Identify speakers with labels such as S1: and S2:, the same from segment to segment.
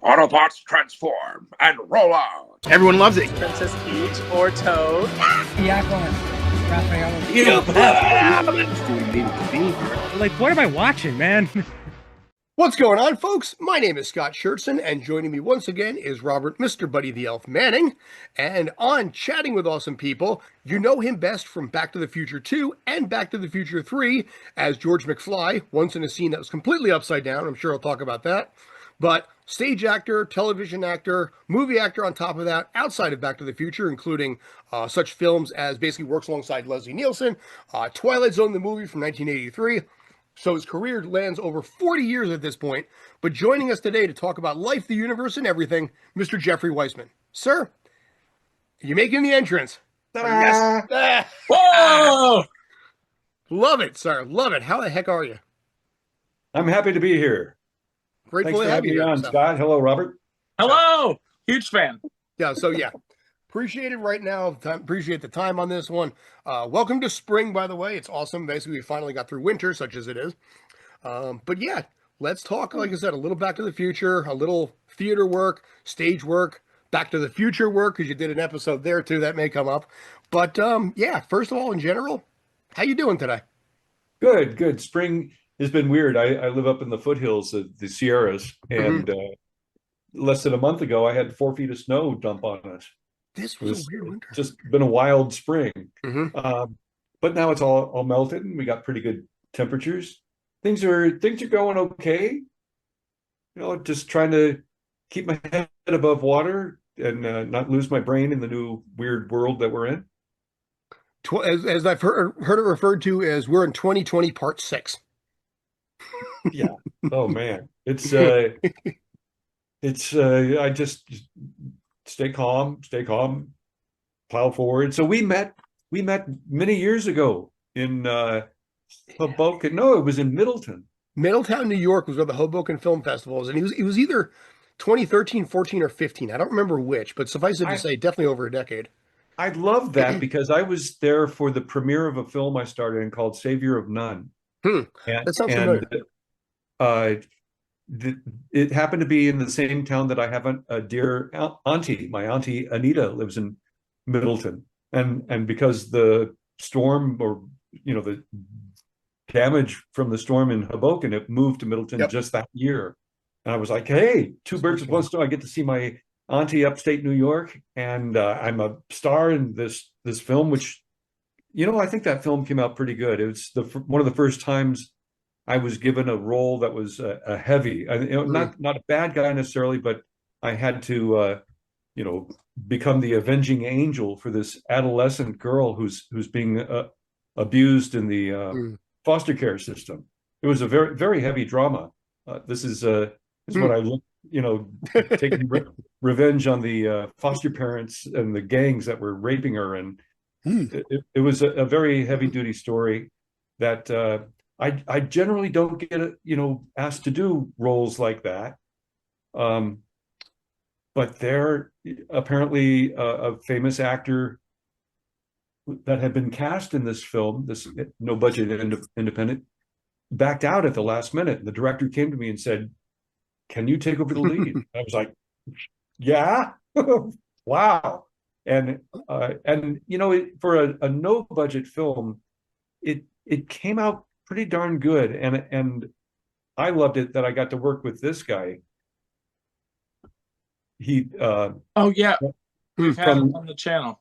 S1: Autobots transform and roll out.
S2: Everyone loves it.
S3: Princess Peach or Toad.
S4: Like, what am I watching, man?
S2: What's going on, folks? My name is Scott Schertzen, and joining me once again is Robert Mr. Buddy the Elf Manning. And on Chatting with Awesome People, you know him best from Back to the Future 2 and Back to the Future 3 as George McFly, once in a scene that was completely upside down. I'm sure I'll talk about that. But stage actor, television actor, movie actor on top of that, outside of Back to the Future, including such films as basically works alongside Leslie Nielsen, Twilight Zone, the movie from 1983. So his career lands over 40 years at this point. But joining us today to talk about life, the universe, and everything, Mr. Jeffrey Weissman. Sir, you making the entrance?
S1: Yes.
S2: Whoa! Love it, sir. Love it. How the heck are you?
S5: I'm happy to be here.
S2: Grateful
S5: Thanks
S2: to
S5: for
S2: have
S5: having
S2: you
S5: me
S2: here.
S5: on, Scott. Hello, Robert.
S3: Hello! Huge fan.
S2: Yeah, appreciate it right now. Appreciate the time on this one. Welcome to spring, by the way. It's awesome. Basically, we finally got through winter, such as it is. But yeah, let's talk, like I said, a little Back to the Future, a little theater work, stage work, Back to the Future work, because you did an episode there, too. That may come up. But yeah, first of all, in general, how you doing today?
S5: Good, good. Spring has been weird. I live up in the foothills of the Sierras, and less than a month ago, I had 4 feet of snow dump on us.
S2: This was a weird winter.
S5: Just been a wild spring.
S2: Mm-hmm.
S5: But now it's all melted, and we got pretty good temperatures. Things are going okay. You know, just trying to keep my head above water and not lose my brain in the new weird world that we're in.
S2: As I've heard it referred to as, we're in 2020 Part 6.
S5: Yeah. Oh man, I just stay calm, plow forward. So we met many years ago in Hoboken. No, it was in Middletown.
S2: Middletown, New York was where the Hoboken Film Festival is, and it was either 2013, 14, or 15. I don't remember which, but suffice it to say, definitely over a decade.
S5: I love that because I was there for the premiere of a film I started in called Savior of None.
S2: That sounds familiar.
S5: It happened to be in the same town that I have a dear auntie. My auntie Anita lives in Middleton, and because the storm, or the damage from the storm in Hoboken, it moved to Middleton just that year. And I was like, hey, two birds with one stone. I get to see my auntie upstate New York, and I'm a star in this film, which, I think that film came out pretty good. It was one of the first times I was given a role that was a heavy, not a bad guy necessarily, but I had to, become the avenging angel for this adolescent girl who's being abused in the foster care system. It was a very, very heavy drama. This is what I look, taking revenge on the foster parents and the gangs that were raping her, and it was a very heavy duty story that. I generally don't get asked to do roles like that, but there apparently a famous actor that had been cast in this film, this no budget independent, backed out at the last minute. And the director came to me and said, "Can you take over the lead?" I was like, "Yeah, wow." And for a no budget film, it came out pretty darn good, and I loved it that I got to work with this guy. He
S3: we've had him on the channel.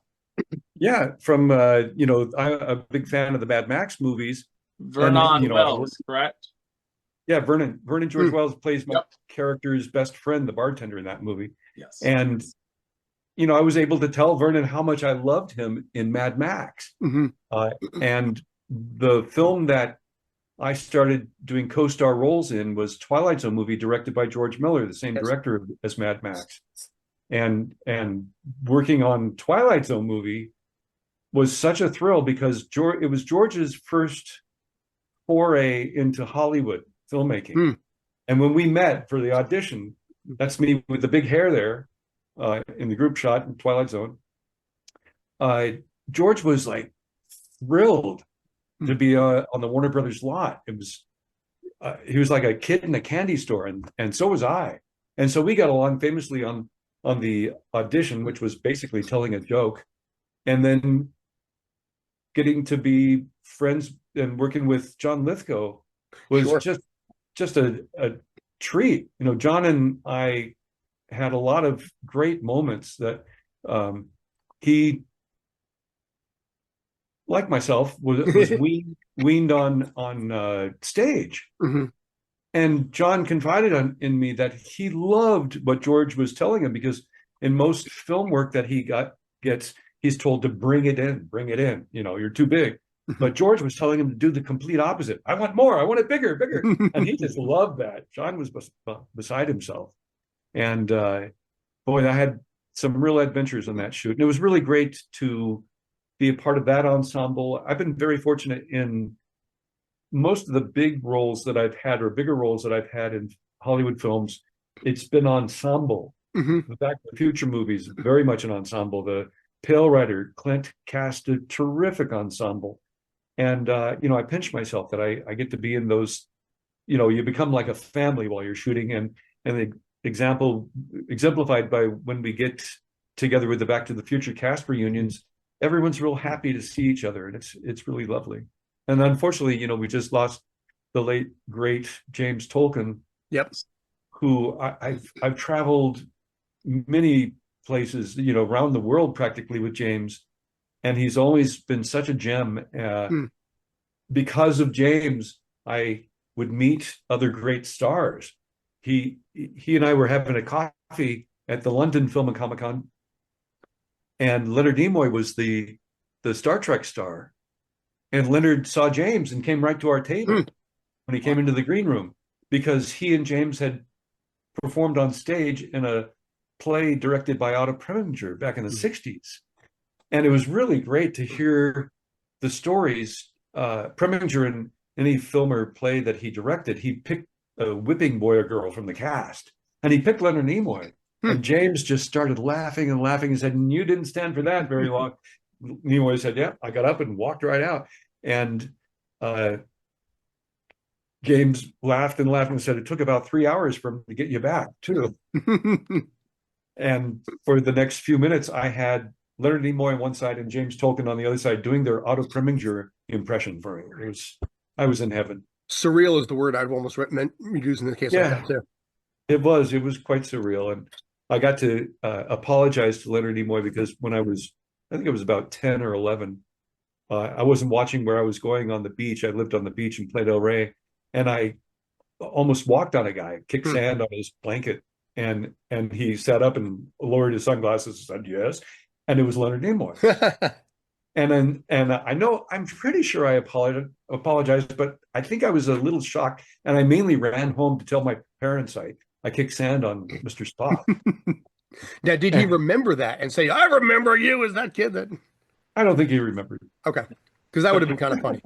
S5: Yeah, from I'm a big fan of the Mad Max movies.
S3: Vernon Wells, correct?
S5: Yeah, Vernon George Wells plays my character's best friend, the bartender in that movie.
S3: Yes.
S5: And I was able to tell Vernon how much I loved him in Mad Max. And the film that I started doing co-star roles in was Twilight Zone movie directed by George Miller, the same director as Mad Max. And working on Twilight Zone movie was such a thrill because it was George's first foray into Hollywood filmmaking. And when we met for the audition, that's me with the big hair there in the group shot in Twilight Zone. George was like thrilled to be on the Warner Brothers lot. It was he was like a kid in a candy store, and so was I. And so we got along famously on the audition, which was basically telling a joke, and then getting to be friends and working with John Lithgow was
S2: Sure.
S5: just a treat. You know, John and I had a lot of great moments that he, like myself, was weaned on stage.
S2: Mm-hmm.
S5: And John confided in me that he loved what George was telling him, because in most film work that he gets, he's told to bring it in. You know, you're too big. But George was telling him to do the complete opposite. I want more. I want it bigger. And he just loved that. John was beside himself. And boy, I had some real adventures on that shoot. And it was really great to be a part of that ensemble. I've been very fortunate in most of the big roles that I've had, or bigger roles that I've had in Hollywood films. It's been ensemble.
S2: Mm-hmm.
S5: The Back to the Future movies, very much an ensemble. The Pale Rider, Clint cast a terrific ensemble. And, you know, I pinch myself that I get to be in those, you know, you become like a family while you're shooting. And the exemplified by when we get together with the Back to the Future cast reunions, everyone's real happy to see each other. And it's really lovely. And unfortunately, you know, we just lost the late, great James Tolkan.
S2: Yep.
S5: Who I've traveled many places, you know, around the world practically with James. And he's always been such a gem. Because of James, I would meet other great stars. He and I were having a coffee at the London Film and Comic-Con, and Leonard Nimoy was the Star Trek star. And Leonard saw James and came right to our table when he came into the green room, because he and James had performed on stage in a play directed by Otto Preminger back in the 60s. And it was really great to hear the stories. Preminger, in any film or play that he directed, he picked a whipping boy or girl from the cast, and he picked Leonard Nimoy. And James just started laughing and laughing and said, "You didn't stand for that very long." Nimoy said, "Yeah." I got up and walked right out. And James laughed and laughed and said, "It took about 3 hours for him to get you back, too." And for the next few minutes, I had Leonard Nimoy on one side and James Tolkan on the other side doing their Otto Preminger impression for me. I was in heaven.
S2: Surreal is the word I'd almost meant use in the case like that too.
S5: It was quite surreal. And I got to apologize to Leonard Nimoy, because when I think it was about 10 or 11, I wasn't watching where I was going on the beach. I lived on the beach in Playa del Rey, and I almost walked on a guy, kicked sand on his blanket, and he sat up and lowered his sunglasses and said, "Yes." And it was Leonard Nimoy. And I know, I'm pretty sure I apologized, but I think I was a little shocked, and I mainly ran home to tell my parents I kicked sand on Mr. Spock.
S2: Now, did he remember that and say, "I remember you as that kid that"?
S5: I don't think he remembered.
S2: Okay, because that would have been kind of funny.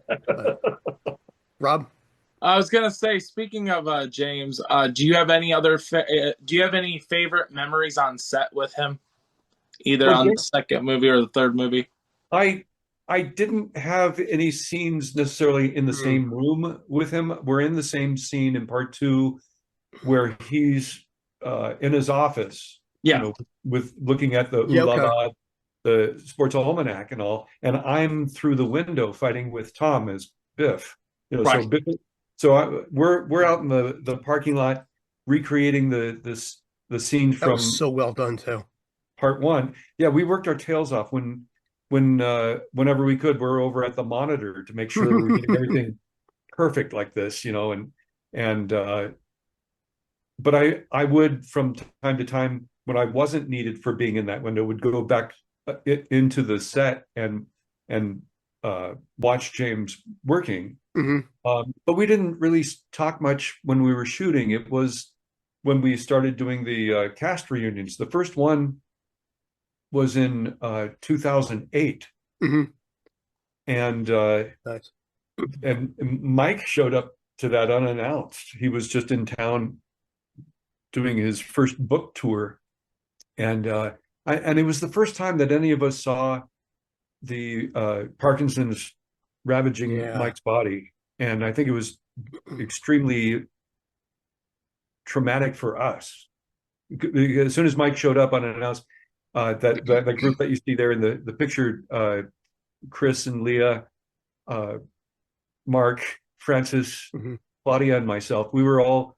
S2: Rob?
S3: I was gonna say, speaking of James, do you have any favorite memories on set with him, either on the second movie or the third movie?
S5: I didn't have any scenes necessarily in the same room with him. We're in the same scene in part 2 where he's in his office, you know, with looking at the the sports almanac and all, and I'm through the window fighting with Tom as Biff. You know, right. We're out in the parking lot recreating the scene from.
S2: That was so well done too.
S5: Part 1. Yeah, we worked our tails off whenever we could. We're over at the monitor to make sure we're getting everything perfect like this, you know, but I would, from time to time, when I wasn't needed for being in that window, would go back into the set and watch James working. But we didn't really talk much when we were shooting. It was when we started doing the cast reunions. The first one was in 2008. And
S2: nice.
S5: And Mike showed up to that unannounced. He was just in town doing his first book tour, and it was the first time that any of us saw the Parkinson's ravaging Mike's body, and I think it was extremely traumatic for us. as soon as Mike showed up unannounced, that group that you see there in the picture, Chris and Leah, Mark, Francis, Claudia, and myself, we were all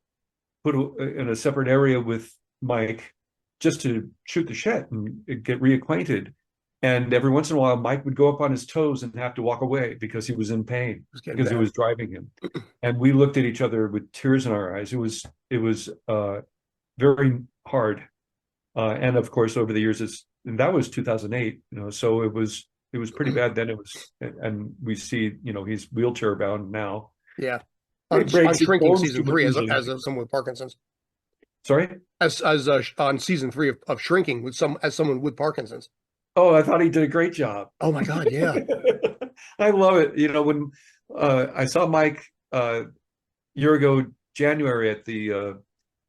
S5: put in a separate area with Mike just to shoot the shit and get reacquainted. And every once in a while, Mike would go up on his toes and have to walk away because he was in pain, because it was driving him. And we looked at each other with tears in our eyes. It was very hard. And of course, over the years, and that was 2008, so it was pretty bad then. And we see, he's wheelchair bound now.
S2: Yeah. On Shrinking season 3 as someone with Parkinson's. Sorry? As on season 3 of Shrinking as someone with Parkinson's.
S5: Oh, I thought he did a great job.
S2: Oh my God, yeah.
S5: I love it. When I saw Mike year ago, January, at the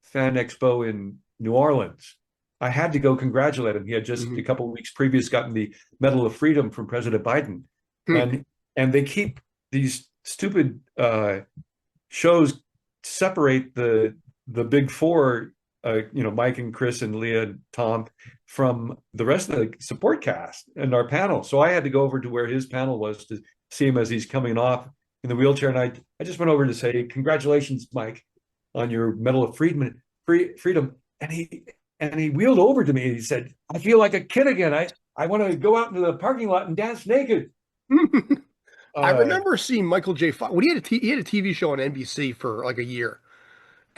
S5: Fan Expo in New Orleans, I had to go congratulate him. He had just a couple of weeks previous gotten the Medal of Freedom from President Biden. And they keep these stupid shows separate the big four, Mike and Chris and Leah and Tom, from the rest of the support cast and our panel. So I had to go over to where his panel was to see him as he's coming off in the wheelchair. And I just went over to say, congratulations, Mike, on your Medal of Freedom. And he wheeled over to me and he said, I feel like a kid again. I want to go out into the parking lot and dance naked.
S2: I remember seeing Michael J. Fox. He had a TV show on NBC for like a year.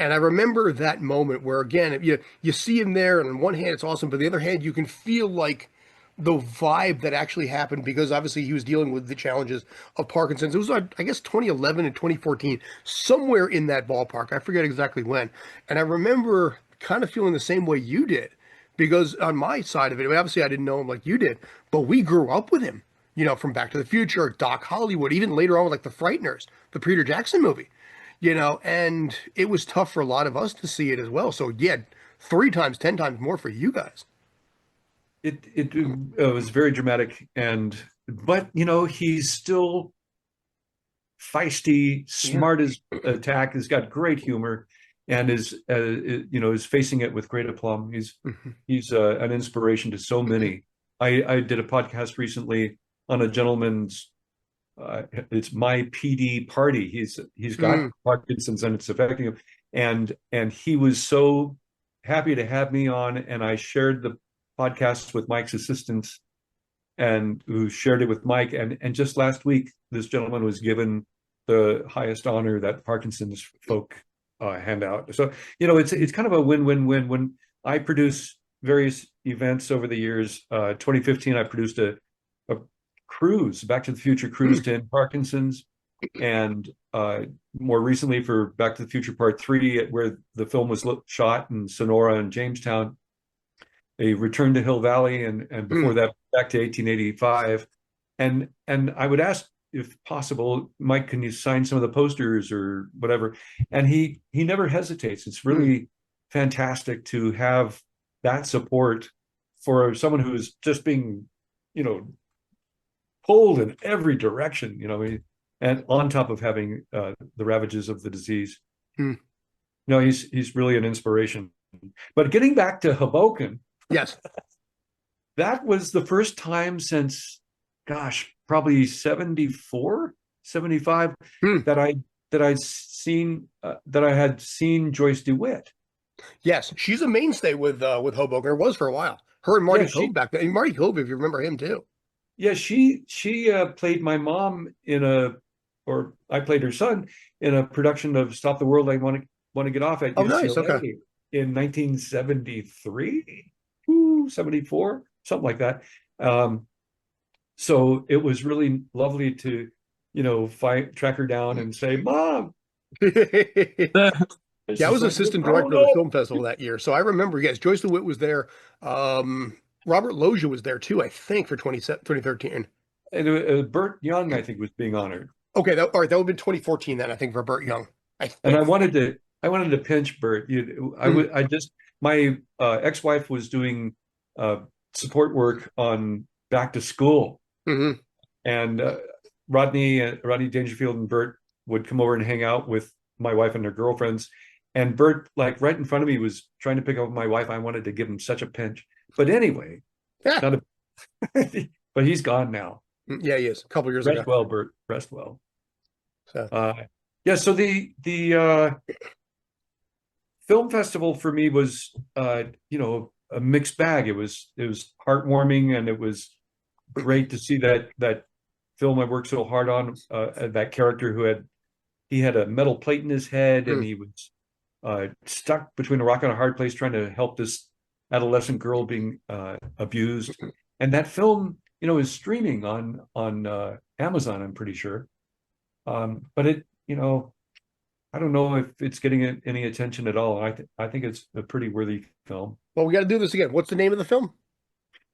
S2: And I remember that moment where, again, you see him there, and on one hand, it's awesome, but on the other hand, you can feel like the vibe that actually happened, because obviously he was dealing with the challenges of Parkinson's. It was, I guess, 2011 and 2014, somewhere in that ballpark. I forget exactly when. And I remember kind of feeling the same way you did, because on my side of it, obviously I didn't know him like you did, but we grew up with him, from Back to the Future, Doc Hollywood, even later on with like The Frighteners, the Peter Jackson movie. And it was tough for a lot of us to see it as well. So yeah, 3 times, 10 times more for you guys.
S5: It was very dramatic, but he's still feisty, smart as a tack. Has got great humor, and is facing it with great aplomb. He's an inspiration to so many. I did a podcast recently on a gentleman's. It's my PD party. He's got Parkinson's and it's affecting him, and he was so happy to have me on. And I shared the podcast with Mike's assistants, and who shared it with Mike. And just last week, this gentleman was given the highest honor that Parkinson's folk hand out. So it's kind of a win-win-win. When I produce various events over the years, 2015 I produced a cruise, Back to the Future cruise to end Parkinson's, and more recently for Back to the Future Part 3, where the film was shot in Sonora and Jamestown, a return to Hill Valley, and before that back to 1885. And I would ask, if possible, Mike, can you sign some of the posters or whatever? And he never hesitates. It's really fantastic to have that support for someone who is just being, pulled in every direction, and on top of having the ravages of the disease. No, he's really an inspiration. But getting back to Hoboken,
S2: yes,
S5: that was the first time since, gosh, probably 74, 75 that I had seen Joyce DeWitt.
S2: Yes, she's a mainstay with Hoboken, or was for a while. Her and Marty Cove back then. And Marty Cove, if you remember him too.
S5: Yeah, she played my mom or I played her son in a production of Stop the World, I Want to Get Off at UCLA
S2: nice. Okay.
S5: In 1973, 74, something like that. So it was really lovely to, track her down and say, Mom.
S2: I was assistant director of the film festival that year. So I remember, yes, Joyce DeWitt was there. Robert Loggia was there too, I think, for 2013.
S5: And Burt Young, I think, was being honored.
S2: Okay, that would have been 2014 then, I think, for Burt Young.
S5: And I wanted to pinch Burt. My ex-wife was doing support work on Back to School, and Rodney Dangerfield and Burt would come over and hang out with my wife and their girlfriends, and Bert, like right in front of me, was trying to pick up my wife. I wanted to give him such a pinch, but anyway, not a, but he's gone now.
S2: Yeah, he is. A couple years
S5: Rest
S2: ago.
S5: well, Bert. Rest well.
S2: So.
S5: Yeah. So the film festival for me was, you know, a mixed bag. It was heartwarming, and it was great to see that film I worked so hard on. That character who had a metal plate in his head, and he was stuck between a rock and a hard place, trying to help this adolescent girl being abused. And that film, you know, is streaming on Amazon, I'm pretty sure. But it, you know, I don't know if it's getting any attention at all. I think it's a pretty worthy film.
S2: Well, we got to do this again. What's the name of the film?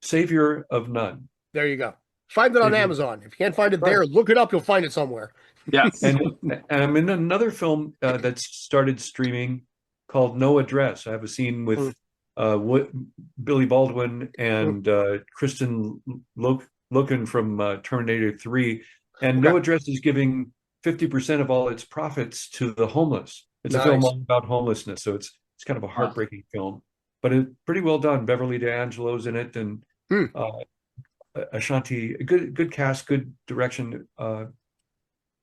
S5: Savior of None.
S2: There you go. Find it on Amazon. If you can't find it there, look it up. You'll find it somewhere.
S3: Yes.
S5: And I'm in another film that's started streaming called No Address. I have a scene with Billy Baldwin and Kristen Loken from Terminator 3. And No Address is giving 50% of all its profits to the homeless. It's a film all about homelessness, so it's kind of a heartbreaking film, but it's pretty well done. Beverly D'Angelo's in it, and Ashanti. Good cast, good direction.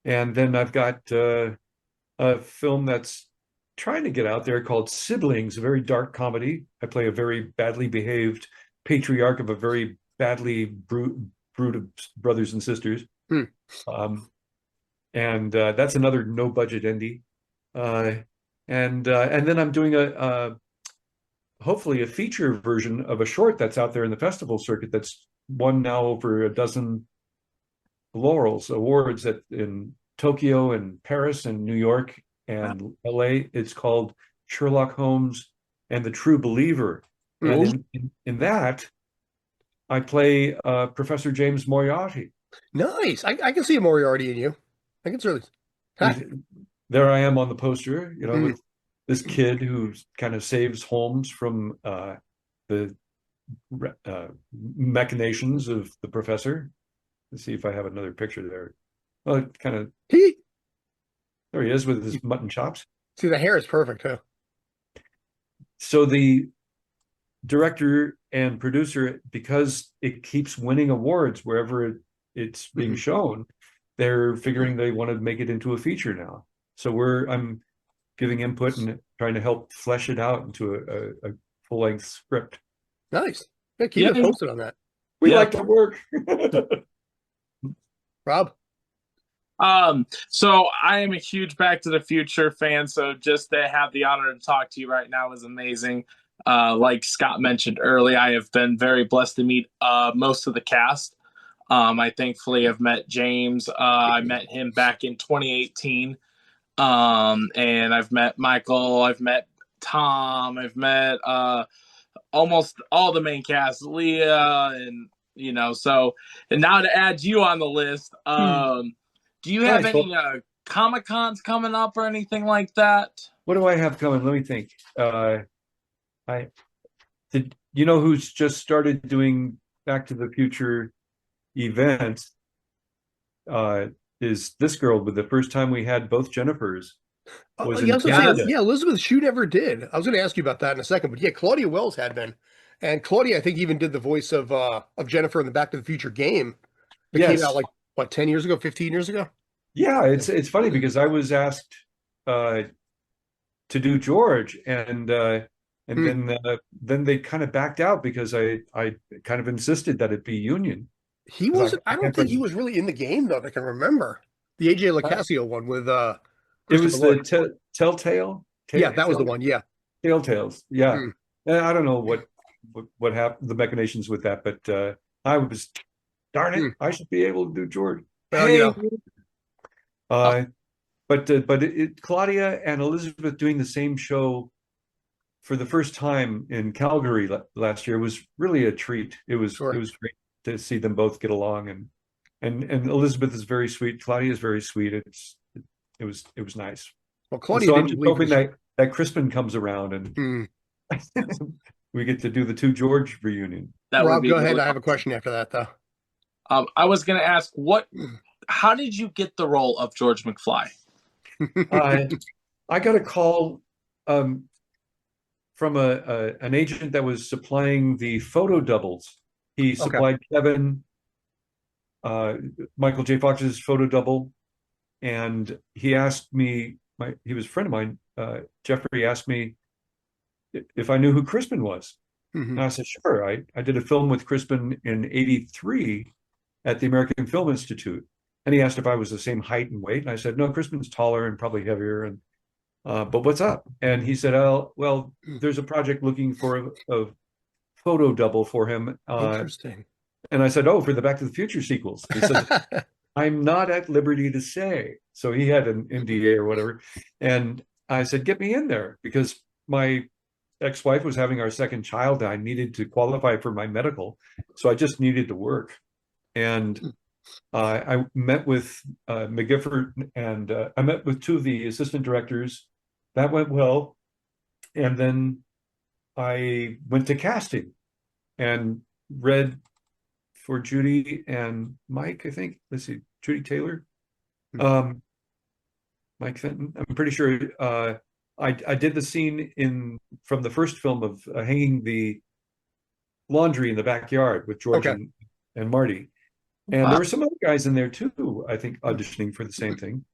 S5: And then I've got a film that's trying to get out there called Siblings, a very dark comedy. I play a very badly behaved patriarch of a very badly brood of brothers and sisters. And that's another no budget indie. And then I'm doing hopefully a feature version of a short that's out there in the festival circuit that's won now over a dozen awards in Tokyo and Paris and New York and LA. It's called Sherlock Holmes and the True Believer. And in that, I play Professor James Moriarty.
S2: Nice. I can see a Moriarty in you. I can certainly.
S5: There I am on the poster, you know, with this kid who kind of saves Holmes from the machinations of the professor. Let's see if I have another picture there. Well, it kind of. There he is with his mutton chops.
S2: See, the hair is perfect, huh?
S5: So the director and producer, because it keeps winning awards wherever it's being shown, they're figuring they want to make it into a feature now. So I'm giving input and trying to help flesh it out into a full-length script.
S2: Nice. Yeah, keep it posted on that.
S5: We like to work.
S2: Rob?
S3: So I am a huge Back to the Future fan, so just to have the honor to talk to you right now is amazing. Like Scott mentioned earlier, I have been very blessed to meet most of the cast. I thankfully have met James. I met him back in 2018. And I've met Michael, I've met Tom, I've met almost all the main cast, Leah, and you know, so, and now to add you on the list, do you have any Comic-Cons coming up or anything like that?
S5: What do I have coming? Let me think. You know who's just started doing Back to the Future events? Is this girl, but the first time we had both Jennifers was in Canada.
S2: Yeah, Elizabeth Shue never did. I was going to ask you about that in a second, but yeah, Claudia Wells had been. And Claudia, I think, even did the voice of Jennifer in the Back to the Future game. It came out like, what, 10 years ago, 15 years ago?
S5: Yeah, it's funny because I was asked to do George, and then they kind of backed out because I kind of insisted that it be Union.
S2: He wasn't. I don't think he was really in the game though. That I can remember the AJ LaCasio one with.
S5: It was the Telltale.
S2: Yeah, that was the one. Yeah,
S5: Telltales. Yeah, I don't know what happened, the machinations with that, but I was, darn it, I should be able to do George.
S2: Well,
S5: But Claudia and Elizabeth doing the same show for the first time in Calgary last year was really a treat. It was great to see them both get along, and Elizabeth is very sweet. Claudia is very sweet. It was nice.
S2: Well, Claudia,
S5: so I'm just hoping that Crispin comes around and we get to do the two George reunion.
S2: Rob, go ahead. I have a question after that, though.
S3: I was going to ask, how did you get the role of George McFly?
S5: I got a call from an agent that was supplying the photo doubles. He
S2: Okay.
S5: supplied Kevin, Michael J. Fox's photo double, and he asked me, he was a friend of mine, Jeffrey asked me if I knew who Crispin was.
S2: Mhm.
S5: And I said, sure. I did a film with Crispin in '83 at the American Film Institute. And he asked if I was the same height and weight. And I said, no, Crispin's taller and probably heavier. And but what's up? And he said, oh, well, there's a project looking for a photo double for him.
S2: Interesting.
S5: And I said, oh, for the Back to the Future sequels. He said, I'm not at liberty to say. So he had an NDA or whatever. And I said, get me in there, because my ex-wife was having our second child. And I needed to qualify for my medical. So I just needed to work. And I met with McGifford, and I met with two of the assistant directors. That went well. And then I went to casting and read for Judy and Mike, I think. Let's see, Judy Taylor, Mike Fenton. I'm pretty sure I did the scene from the first film of hanging the laundry in the backyard with George and Marty. And there were some other guys in there too, I think, auditioning for the same thing.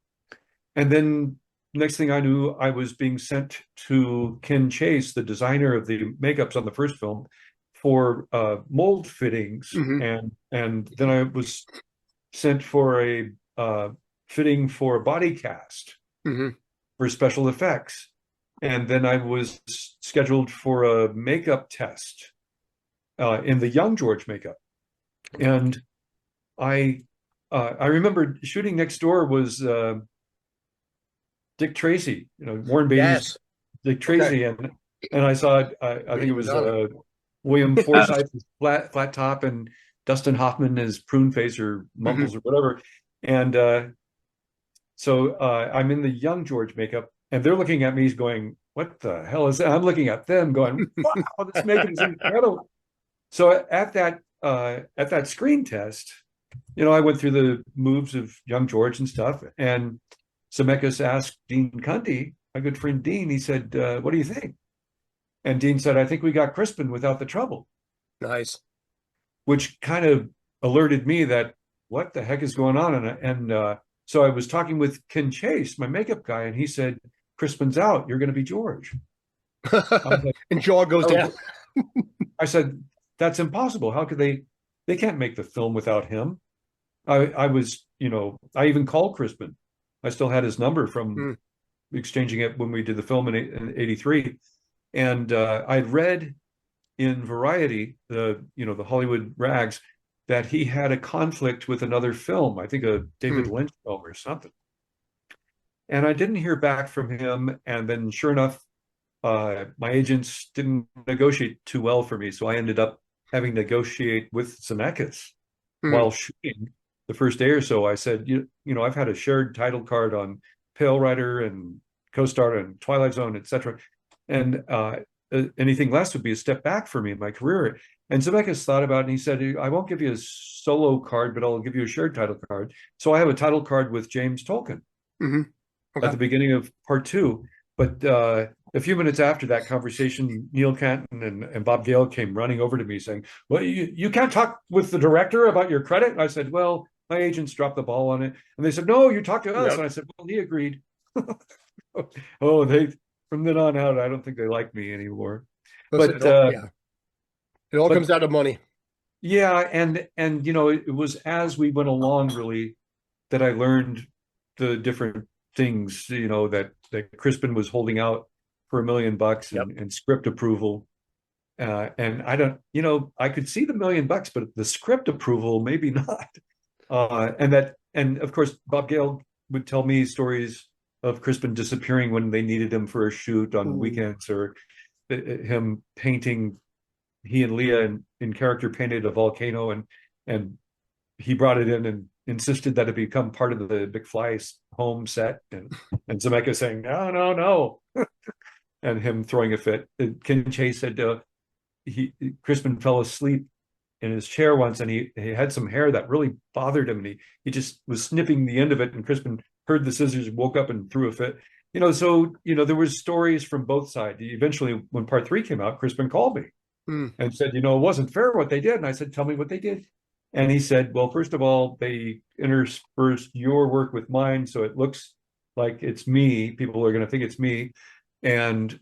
S5: And then next thing I knew, I was being sent to Ken Chase, the designer of the makeups on the first film, for mold fittings. And then I was sent for a fitting for a body cast for special effects. And then I was scheduled for a makeup test in the young George makeup. And I remember shooting next door was Dick Tracy, Warren Beatty's Dick Tracy, and I saw I think it was William Forsythe's flat top and Dustin Hoffman as prune face or Mumbles or whatever, and so I'm in the young George makeup, and they're looking at me going, "What the hell is that?" I'm looking at them going, "Wow, this makeup is incredible." So at that screen test, I went through the moves of young George and stuff, and Zemeckis asked Dean Cundy, my good friend Dean, he said, what do you think? And Dean said, I think we got Crispin without the trouble.
S2: Nice.
S5: Which kind of alerted me that what the heck is going on? And so I was talking with Ken Chase, my makeup guy, and he said, Crispin's out, you're going to be George.
S2: Like, and jaw goes down.
S5: I said, that's impossible. How could they can't make the film without him. I was, I even called Crispin. I still had his number from exchanging it when we did the film in '83. And I'd read in Variety, the Hollywood rags, that he had a conflict with another film, I think a David Lynch film or something. And I didn't hear back from him. And then sure enough, my agents didn't negotiate too well for me. So I ended up having to negotiate with Zemeckis while shooting the first day or so. I said, I've had a shared title card on Pale Rider and Co-Star and Twilight Zone, etc. And anything less would be a step back for me in my career. And Zemeckis thought about it, and he said, I won't give you a solo card, but I'll give you a shared title card. So I have a title card with James Tolkan at the beginning of part 2. But a few minutes after that conversation, Neil Canton and Bob Gale came running over to me saying, well, you can't talk with the director about your credit. And I said, well, my agents dropped the ball on it. And they said, no, you talked to us. And I said, well, he agreed. From then on out, I don't think they like me anymore.
S2: Listen, it all comes out of money.
S5: Yeah. And it was as we went along, really, that I learned the different things, that Crispin was holding out for $1 million and script approval. And I don't, I could see the $1 million, but the script approval, maybe not. And of course, Bob Gale would tell me stories of Crispin disappearing when they needed him for a shoot on weekends, or him painting, he and Leah in character painted a volcano, and he brought it in and insisted that it become part of the McFly's home set, and Zemeckis saying, no. And him throwing a fit. Ken Chase said Crispin fell asleep in his chair once, and he had some hair that really bothered him, and he just was snipping the end of it, and Crispin heard the scissors, woke up and threw a fit. So there was stories from both sides. Eventually, when part 3 came out, Crispin called me and said, it wasn't fair what they did. And I said, tell me what they did. And he said, well, first of all, they interspersed your work with mine, so it looks like it's me. People are going to think it's me, and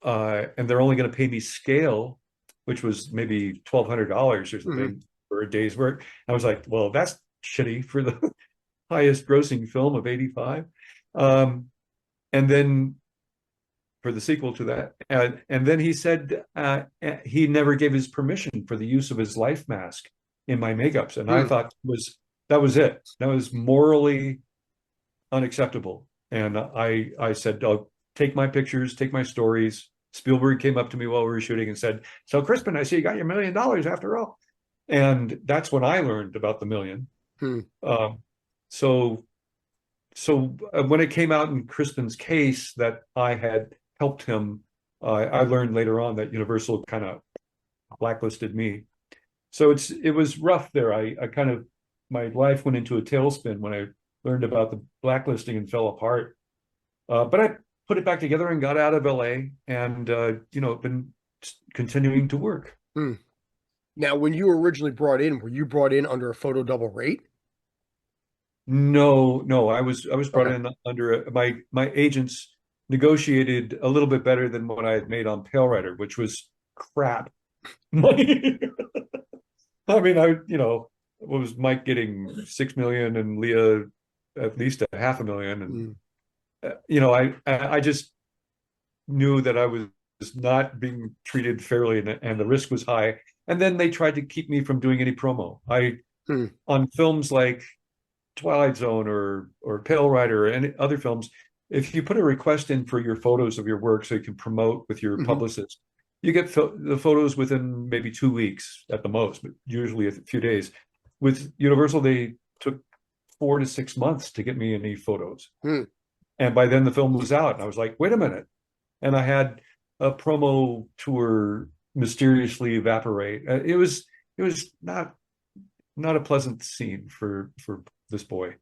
S5: they're only going to pay me scale, which was maybe $1,200 or something for a day's work. I was like, well, that's shitty for the highest grossing film of '85. And then for the sequel to that, and then he said he never gave his permission for the use of his life mask in my makeups, and I thought that was it. That was morally unacceptable. And I said, "Oh, take my pictures, take my stories." Spielberg came up to me while we were shooting and said, "So, Crispin, I see you got your $1 million after all." And that's when I learned about the million. So when it came out in Crispin's case that I had helped him, I learned later on that Universal kind of blacklisted me. So it was rough there. My life went into a tailspin when I learned about the blacklisting and fell apart. But I put it back together and got out of LA, and been continuing to work.
S2: Now, when you were originally brought in, were you brought in under a photo double rate?
S5: No, I was brought in under my agents negotiated a little bit better than what I had made on Pale Rider, which was crap money. I mean, what was Mike getting, $6 million and Leah at least $500,000, and I just knew that I was not being treated fairly, and the risk was high. And then they tried to keep me from doing any promo. On films like Twilight Zone or Pale Rider or any other films, if you put a request in for your photos of your work so you can promote with your publicist, you get the photos within maybe 2 weeks at the most, but usually a few days. With Universal, they took 4 to 6 months to get me any photos. And by then the film was out, and I was like, wait a minute. And I had a promo tour mysteriously evaporate. It was not a pleasant scene for this boy.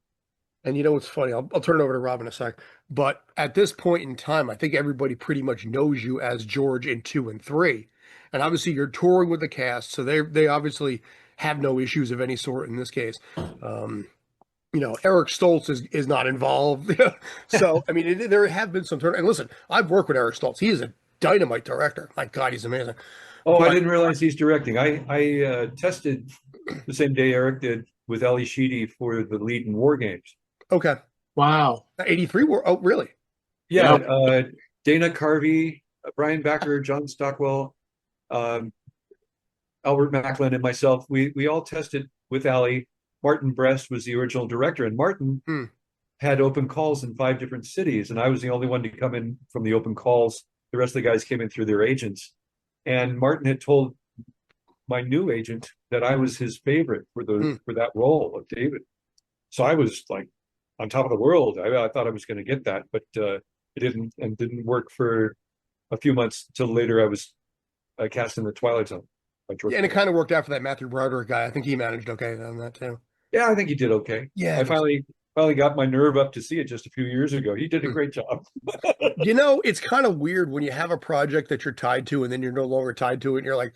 S2: And what's funny? I'll turn it over to Rob in a sec. But at this point in time, I think everybody pretty much knows you as George in 2 and 3. And obviously you're touring with the cast, so they obviously have no issues of any sort in this case. Eric Stoltz is not involved. So, I mean, there have been some turn. And listen, I've worked with Eric Stoltz. He is a dynamite director. My God, he's amazing.
S5: Oh, I didn't realize he's directing. I tested the same day Eric did with Ali Sheedy for the lead in War Games.
S2: Okay.
S3: Wow.
S2: 83 War. Oh, really?
S5: Yeah. Dana Carvey, Brian Backer, John Stockwell, Albert Macklin, and myself. We all tested with Ali. Martin Brest was the original director, and Martin had open calls in 5 different cities, and I was the only one to come in from the open calls. The rest of the guys came in through their agents. And Martin had told my new agent that I was his favorite for that role of David. So I was like on top of the world. I thought I was going to get that, but it didn't work for a few months till later. I was cast in the Twilight Zone.
S2: Yeah, and it kind of worked out for that Matthew Broderick guy. I think he managed okay on that too.
S5: Yeah, I think he did okay.
S2: Yeah,
S5: I finally got my nerve up to see it just a few years ago. He did a great job.
S2: It's kind of weird when you have a project that you're tied to and then you're no longer tied to it, and you're like,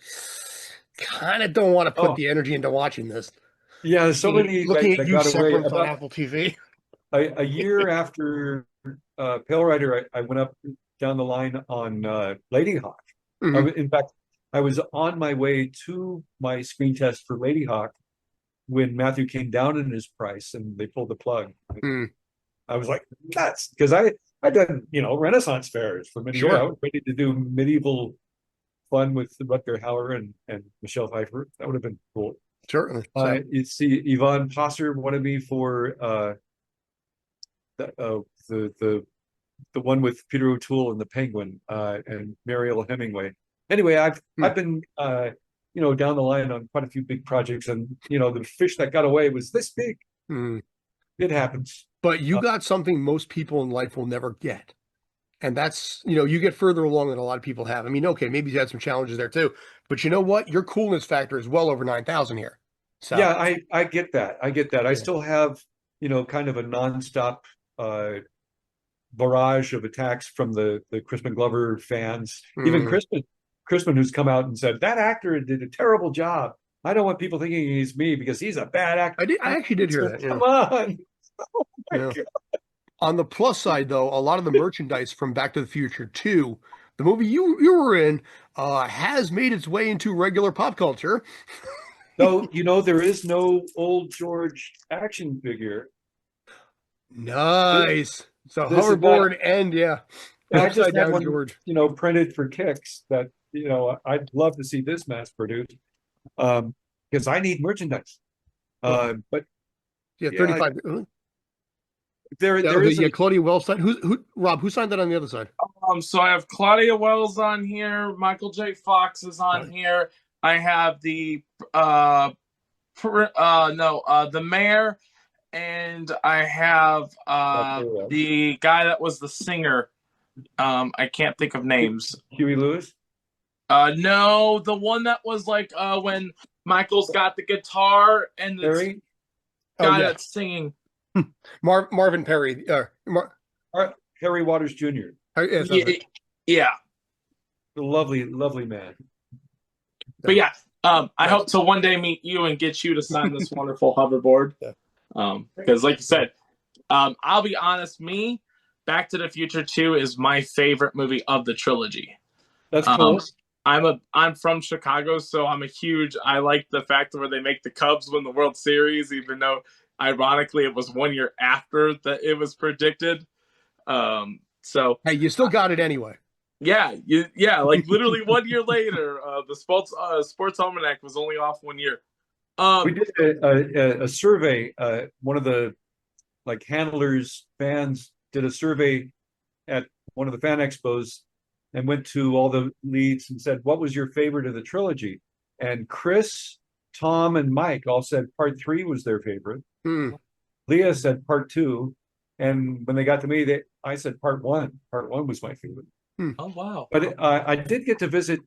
S2: kind of don't want to put the energy into watching this.
S5: Yeah, so many
S2: looking
S5: that
S2: at you
S5: got away
S2: on Apple TV.
S5: A year after Pale Rider, I went up down the line on Lady Hawk. In fact, I was on my way to my screen test for Lady Hawk when Matthew came down in his price and they pulled the plug. I was like, nuts, because I done Renaissance fairs for many years. I was ready to do medieval fun with Rutger Hauer and Michelle Pfeiffer. That would have been cool.
S2: Certainly.
S5: You see, Yvonne Posser wanted me for the one with Peter O'Toole and the Penguin and Mariel Hemingway. Anyway, I've been down the line on quite a few big projects, and the fish that got away was this big. It happens.
S2: But you got something most people in life will never get. And that's, you get further along than a lot of people have. I mean, okay, maybe you had some challenges there too, but you know what? Your coolness factor is well over 9,000 here. So
S5: yeah, I get that. I still have, kind of a nonstop barrage of attacks from the Crispin Glover fans. Even Crispin, who's come out and said that actor did a terrible job. I don't want people thinking he's me because he's a bad actor.
S2: I actually did hear that. Yeah.
S5: Come on. Oh my
S2: Yeah.
S5: God.
S2: On the plus side, though, a lot of the merchandise from Back to the Future 2, the movie you were in, has made its way into regular pop culture.
S5: So, there is no old George action figure.
S2: Nice. So
S5: This is
S2: hoverboard and
S5: I just
S2: upside
S5: had
S2: down
S5: one,
S2: George.
S5: printed for kicks that, I'd love to see this mass produced, because I need merchandise. But
S2: Yeah,
S5: yeah,
S2: 35.
S5: there
S2: Yeah,
S5: is
S2: Claudia Wells signed. Rob, who signed that on the other side?
S3: So I have Claudia Wells on here. Michael J. Fox is on here. I have the the mayor, and I have the guy that was the singer. I can't think of names.
S5: Huey Lewis.
S3: No, the one that was like when Michael's got the guitar and the
S5: Harry.
S3: guy that's singing.
S2: Marvin Perry.
S5: Harry Waters Jr.
S3: Yeah.
S5: A lovely, lovely man.
S3: But yeah, I hope to one day meet you and get you to sign this wonderful hoverboard. Because like you said, I'll be honest, Back to the Future 2 is my favorite movie of the trilogy.
S5: That's cool.
S3: I'm from Chicago, so I like the fact where they make the Cubs win the World Series, even though ironically it was 1 year after that it was predicted. So
S2: hey, you still got it anyway.
S3: Yeah, like literally 1 year later, the sports almanac was only off 1 year.
S5: We did a survey. One of the handlers fans did a survey at one of the fan expos and went to all the leads and said, what was your favorite of the trilogy? And Chris, Tom, and Mike all said part 3 was their favorite. Leah said part 2. And when they got to me, I said part 1. Part 1 was my favorite.
S3: Oh, wow.
S5: But I did get to visit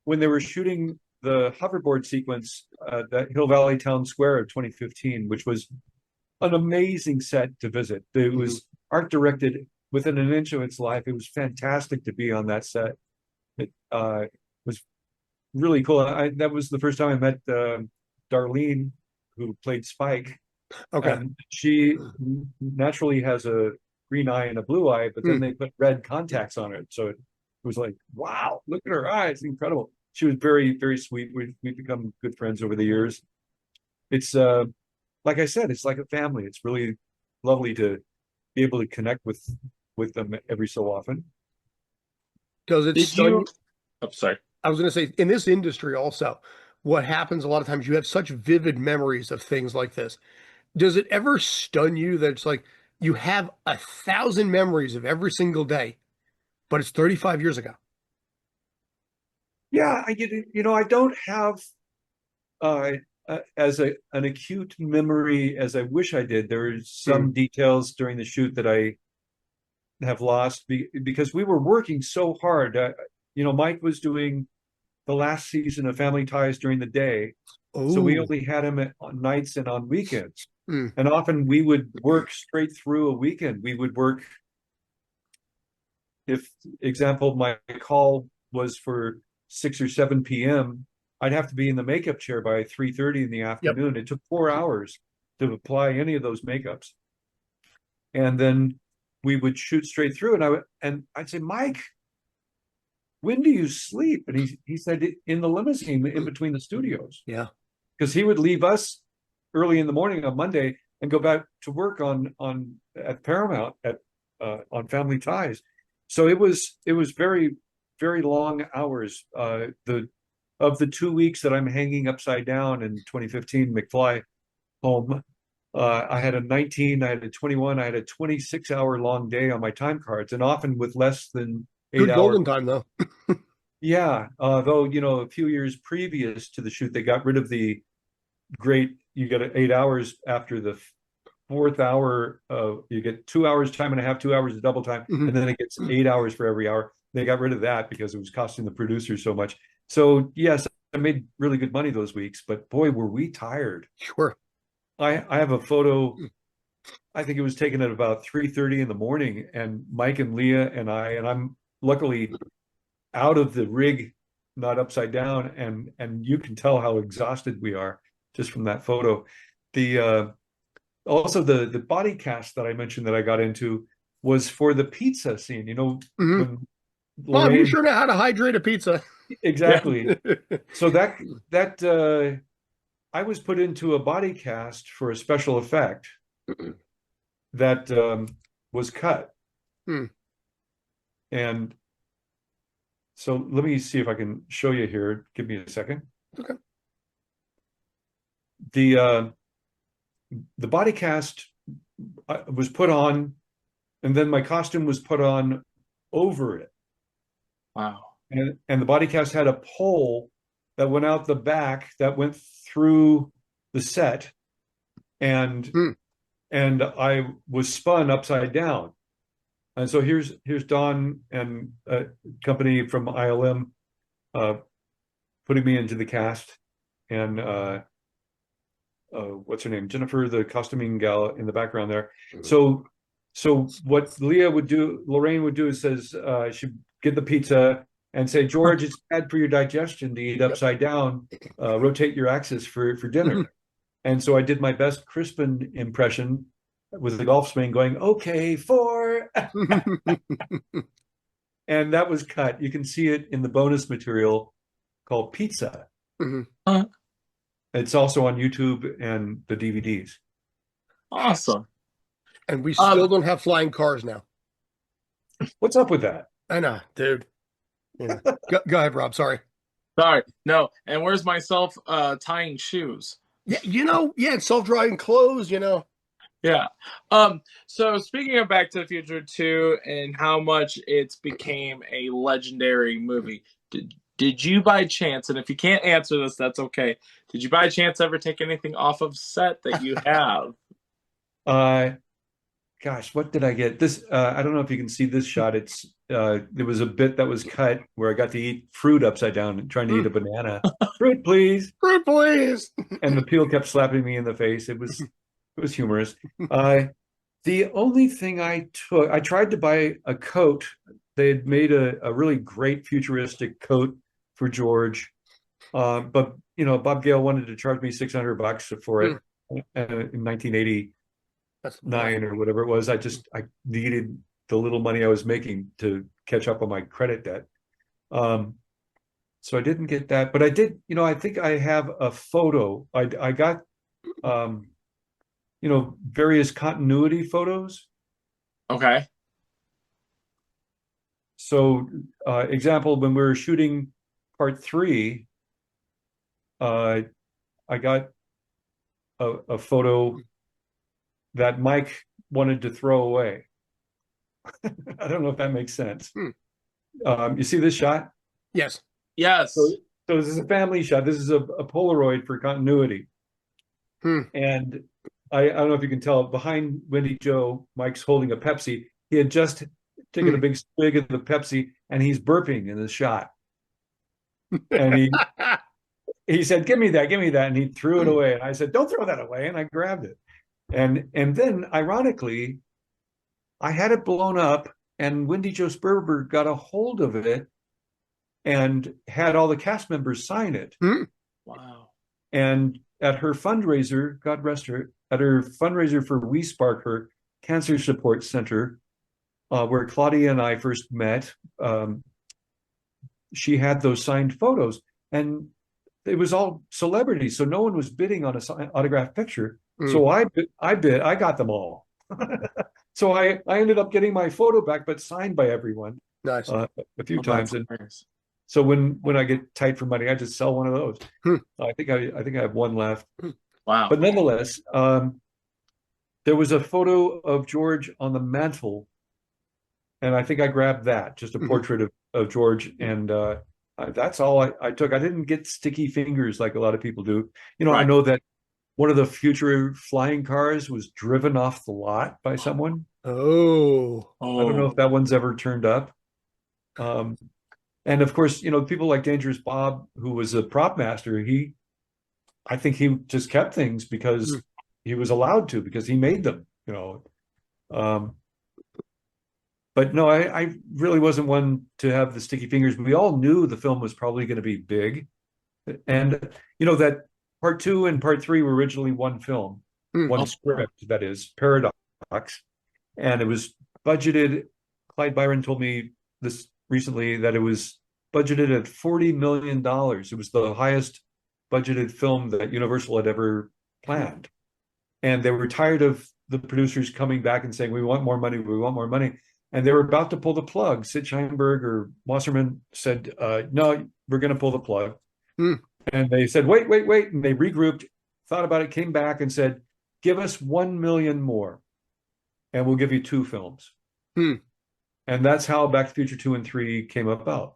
S5: when they were shooting the hoverboard sequence at Hill Valley Town Square of 2015, which was an amazing set to visit. It was art directed within an inch of its life. It was fantastic to be on that set. It was really cool. That was the first time I met Darlene, who played Spike.
S2: Okay.
S5: And she naturally has a green eye and a blue eye, but then they put red contacts on it. So it was like, wow, look at her eyes. Incredible. She was very, very sweet. We've become good friends over the years. It's like I said, it's like a family. It's really lovely to be able to connect with them every so often.
S2: Does it
S3: I'm sorry.
S2: I was going to say, in this industry also, what happens a lot of times, you have such vivid memories of things like this. Does it ever stun you that it's like you have 1,000 memories of every single day, but it's 35 years ago?
S5: Yeah, I don't have as an acute memory as I wish I did. There are some details during the shoot that I have lost because we were working so hard. Mike was doing the last season of Family Ties during the day, so we only had him on nights and on weekends. And often we would work straight through a weekend. We would work, if example, my call was for 6 or 7 p.m., I'd have to be in the makeup chair by 3:30 in the afternoon. It took 4 hours to apply any of those makeups. And then we would shoot straight through, and I'd say, Mike, when do you sleep? And he said, in the limousine in between the studios. Yeah. Because he would leave us early in the morning on Monday and go back to work at Paramount on Family Ties. So it was very, very long hours. Of the 2 weeks that I'm hanging upside down in 2015 McFly home, I had a 19, I had a 21, I had a 26-hour long day on my time cards, and often with less than 8 hours.
S2: Good golden time, though.
S5: Yeah, though, a few years previous to the shoot, they got rid of the great, you get 8 hours after the 4th hour, you get 2 hours time and a half, 2 hours of double time, and then it gets 8 hours for every hour. They got rid of that because it was costing the producers so much. So yes, I made really good money those weeks, but boy, were we tired.
S2: Sure.
S5: I have a photo I think it was taken at about 3:30 in the morning, and Mike and Leah and I'm luckily out of the rig, not upside down, and you can tell how exhausted we are just from that photo. The also the body cast that I mentioned that I got into was for the pizza scene. You know, when
S2: Mom, you
S5: Lorraine,
S2: sure know how to hydrate a pizza.
S5: exactly. So that I was put into a body cast for a special effect that was cut. And so let me see if I can show you here. Give me a second.
S2: Okay.
S5: The body cast was put on, and then my costume was put on over it.
S3: Wow.
S5: And the body cast had a pole that went out the back that went through the set, and I was spun upside down. And so here's Don and company from ILM putting me into the cast, and what's her name? Jennifer, the costuming gal in the background there. So what Lorraine would do is says she'd get the pizza and say, George, it's bad for your digestion to eat upside down. Rotate your axis for dinner. And so I did my best Crispin impression with the golf swing going, okay, 4. And that was cut. You can see it in the bonus material called Pizza. It's also on YouTube and the DVDs.
S3: Awesome.
S2: And we still don't have flying cars now.
S5: What's up with that?
S2: I know, dude. Yeah. Go ahead, Rob. Sorry.
S3: Sorry. No. And where's myself tying shoes?
S2: Yeah, self-driving clothes,
S3: Yeah. So speaking of Back to the Future 2 and how much it's became a legendary movie, did you by chance, and if you can't answer this, that's okay, did you by chance ever take anything off of set that you have?
S5: Gosh, what did I get? This I don't know if you can see this shot. It's there was a bit that was cut where I got to eat fruit upside down and trying to eat a banana. Fruit, please.
S2: Fruit, please.
S5: And the peel kept slapping me in the face. It was humorous. The only thing I tried to buy a coat. They had made a really great futuristic coat for George, but Bob Gale wanted to charge me $600 for it in 1989 or whatever it was. I needed the little money I was making to catch up on my credit debt. So I didn't get that, but I did. I think I have a photo. I got various continuity photos.
S3: Okay.
S5: So, example, when we were shooting part 3, I got a photo that Mike wanted to throw away. I don't know if that makes sense. You see this shot?
S2: Yes.
S3: Yes.
S5: So this is a family shot. This is a Polaroid for continuity. And I don't know if you can tell, behind Wendy Joe, Mike's holding a Pepsi. He had just taken a big swig of the Pepsi, and he's burping in the shot. And he said, give me that, and he threw it away. And I said, don't throw that away, and I grabbed it. And then, ironically, I had it blown up, and Wendy Jo Sperber got a hold of it and had all the cast members sign it.
S3: Wow.
S5: And at her fundraiser, God rest her, at her fundraiser for We Spark, her cancer support center, where Claudia and I first met, she had those signed photos, and it was all celebrities, so no one was bidding on an autographed picture. So I got them all. So I ended up getting my photo back, but signed by everyone.
S2: Nice.
S5: A few times. And
S3: Nice.
S5: so when I get tight for money, I just sell one of those. I think I have one left.
S3: Wow.
S5: But nonetheless, there was a photo of George on the mantle, and I think I grabbed that, just a portrait of George, and that's all I took. I didn't get sticky fingers like a lot of people do.
S3: Right.
S5: I know that one of the future flying cars was driven off the lot by someone.
S2: Oh.
S5: I don't know if that one's ever turned up. And of course, people like Dangerous Bob, who was a prop master, I think he just kept things because he was allowed to, because he made them. you know. But no, I really wasn't one to have the sticky fingers. We all knew the film was probably going to be big. And, that part 2 and part 3 were originally one film, one script, that is, Paradox. And it was budgeted. Clyde Byron told me this recently that it was budgeted at $40 million. It was the highest budgeted film that Universal had ever planned. And they were tired of the producers coming back and saying, we want more money, we want more money. And they were about to pull the plug. Sid Sheinberg or Wasserman said, no, we're going to pull the plug. And they said, wait. And they regrouped, thought about it, came back and said, give us 1 million more and we'll give you 2 films. And that's how Back to the Future 2 and 3 came about.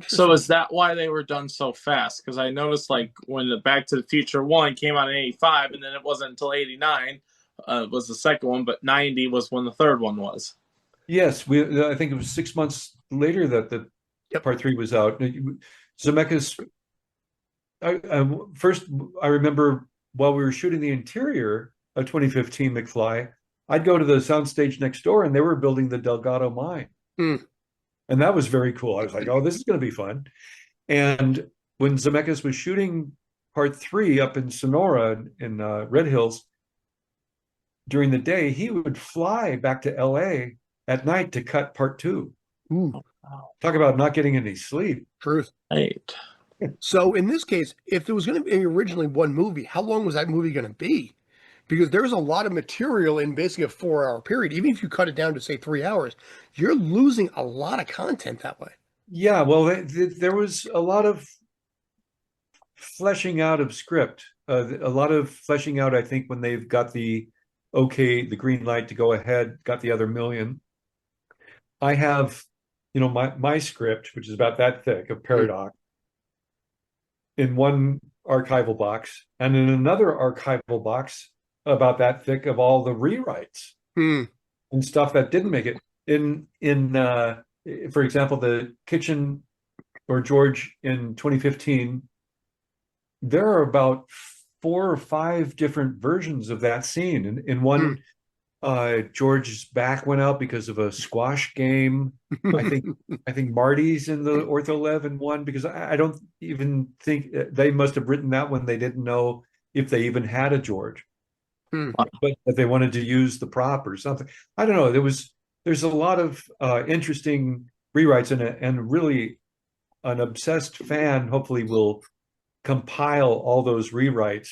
S3: So is that why they were done so fast? Because I noticed, like, when the Back to the Future 1 came out in 85, and then it wasn't until 89 was the second one, but 90 was when the third one was. Yes,
S5: I think it was 6 months later that the part 3 was out. Zemeckis, first, I remember while we were shooting the interior of 2015 McFly, I'd go to the soundstage next door and they were building the Delgado mine. And that was very cool. I was like, oh, this is going to be fun. And when Zemeckis was shooting part 3 up in Sonora in Red Hills, during the day, he would fly back to LA at night to cut part 2. Talk about not getting any sleep.
S2: Truth.
S3: Right.
S2: So in this case, if there was going to be originally one movie, how long was that movie going to be? Because there's a lot of material in basically a 4-hour period. Even if you cut it down to, say, 3 hours, you're losing a lot of content that way.
S5: Yeah, well, there was a lot of fleshing out of script. A lot of fleshing out, I think, when they've got the green light to go ahead, got the other million. I have, my script, which is about that thick, of Paradox, in one archival box, and in another archival box about that thick of all the rewrites and stuff that didn't make it. For example, the kitchen or George in 2015, there are about 4 or 5 different versions of that scene. In one, George's back went out because of a squash game. I think Marty's in the ortholev in one, because I don't even think they must have written that one. They didn't know if they even had a George. But if they wanted to use the prop or something, I don't know. There's a lot of interesting rewrites in it, and really an obsessed fan hopefully will compile all those rewrites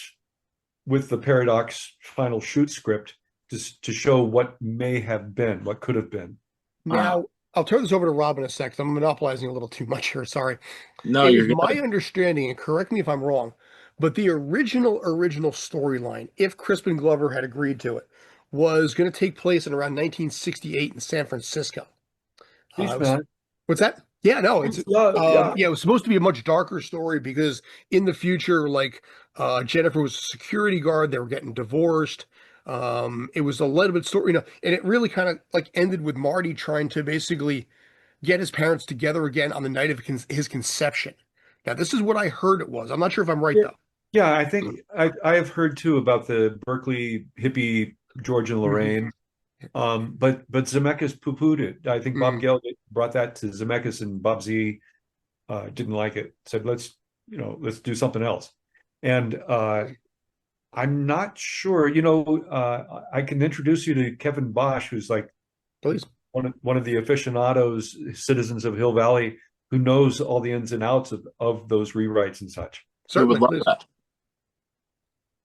S5: with the Paradox final shoot script to show what may have been, what could have been.
S2: Now, I'll turn this over to Rob in a sec. I'm monopolizing a little too much here. Sorry.
S3: No, you're good.
S2: My understanding, and correct me if I'm wrong, but the original storyline, if Crispin Glover had agreed to it, was going to take place in around 1968 in San Francisco. What's that? Yeah, no, it was supposed to be a much darker story because in the future, like Jennifer was a security guard, they were getting divorced. It was a little bit story, and it really kind of like ended with Marty trying to basically get his parents together again on the night of his conception. Now, this is what I heard it was. I'm not sure if I'm right though.
S5: Yeah, I think I have heard too about the Berkeley hippie George and Lorraine. But Zemeckis poo-pooed it. I think Bob Gale brought that to Zemeckis, and Bob Z didn't like it. Said, let's do something else. And I'm not sure. I can introduce you to Kevin Bosch, who's like,
S2: please,
S5: one of the aficionados, citizens of Hill Valley, who knows all the ins and outs of those rewrites and such.
S2: Certainly,
S3: would love that.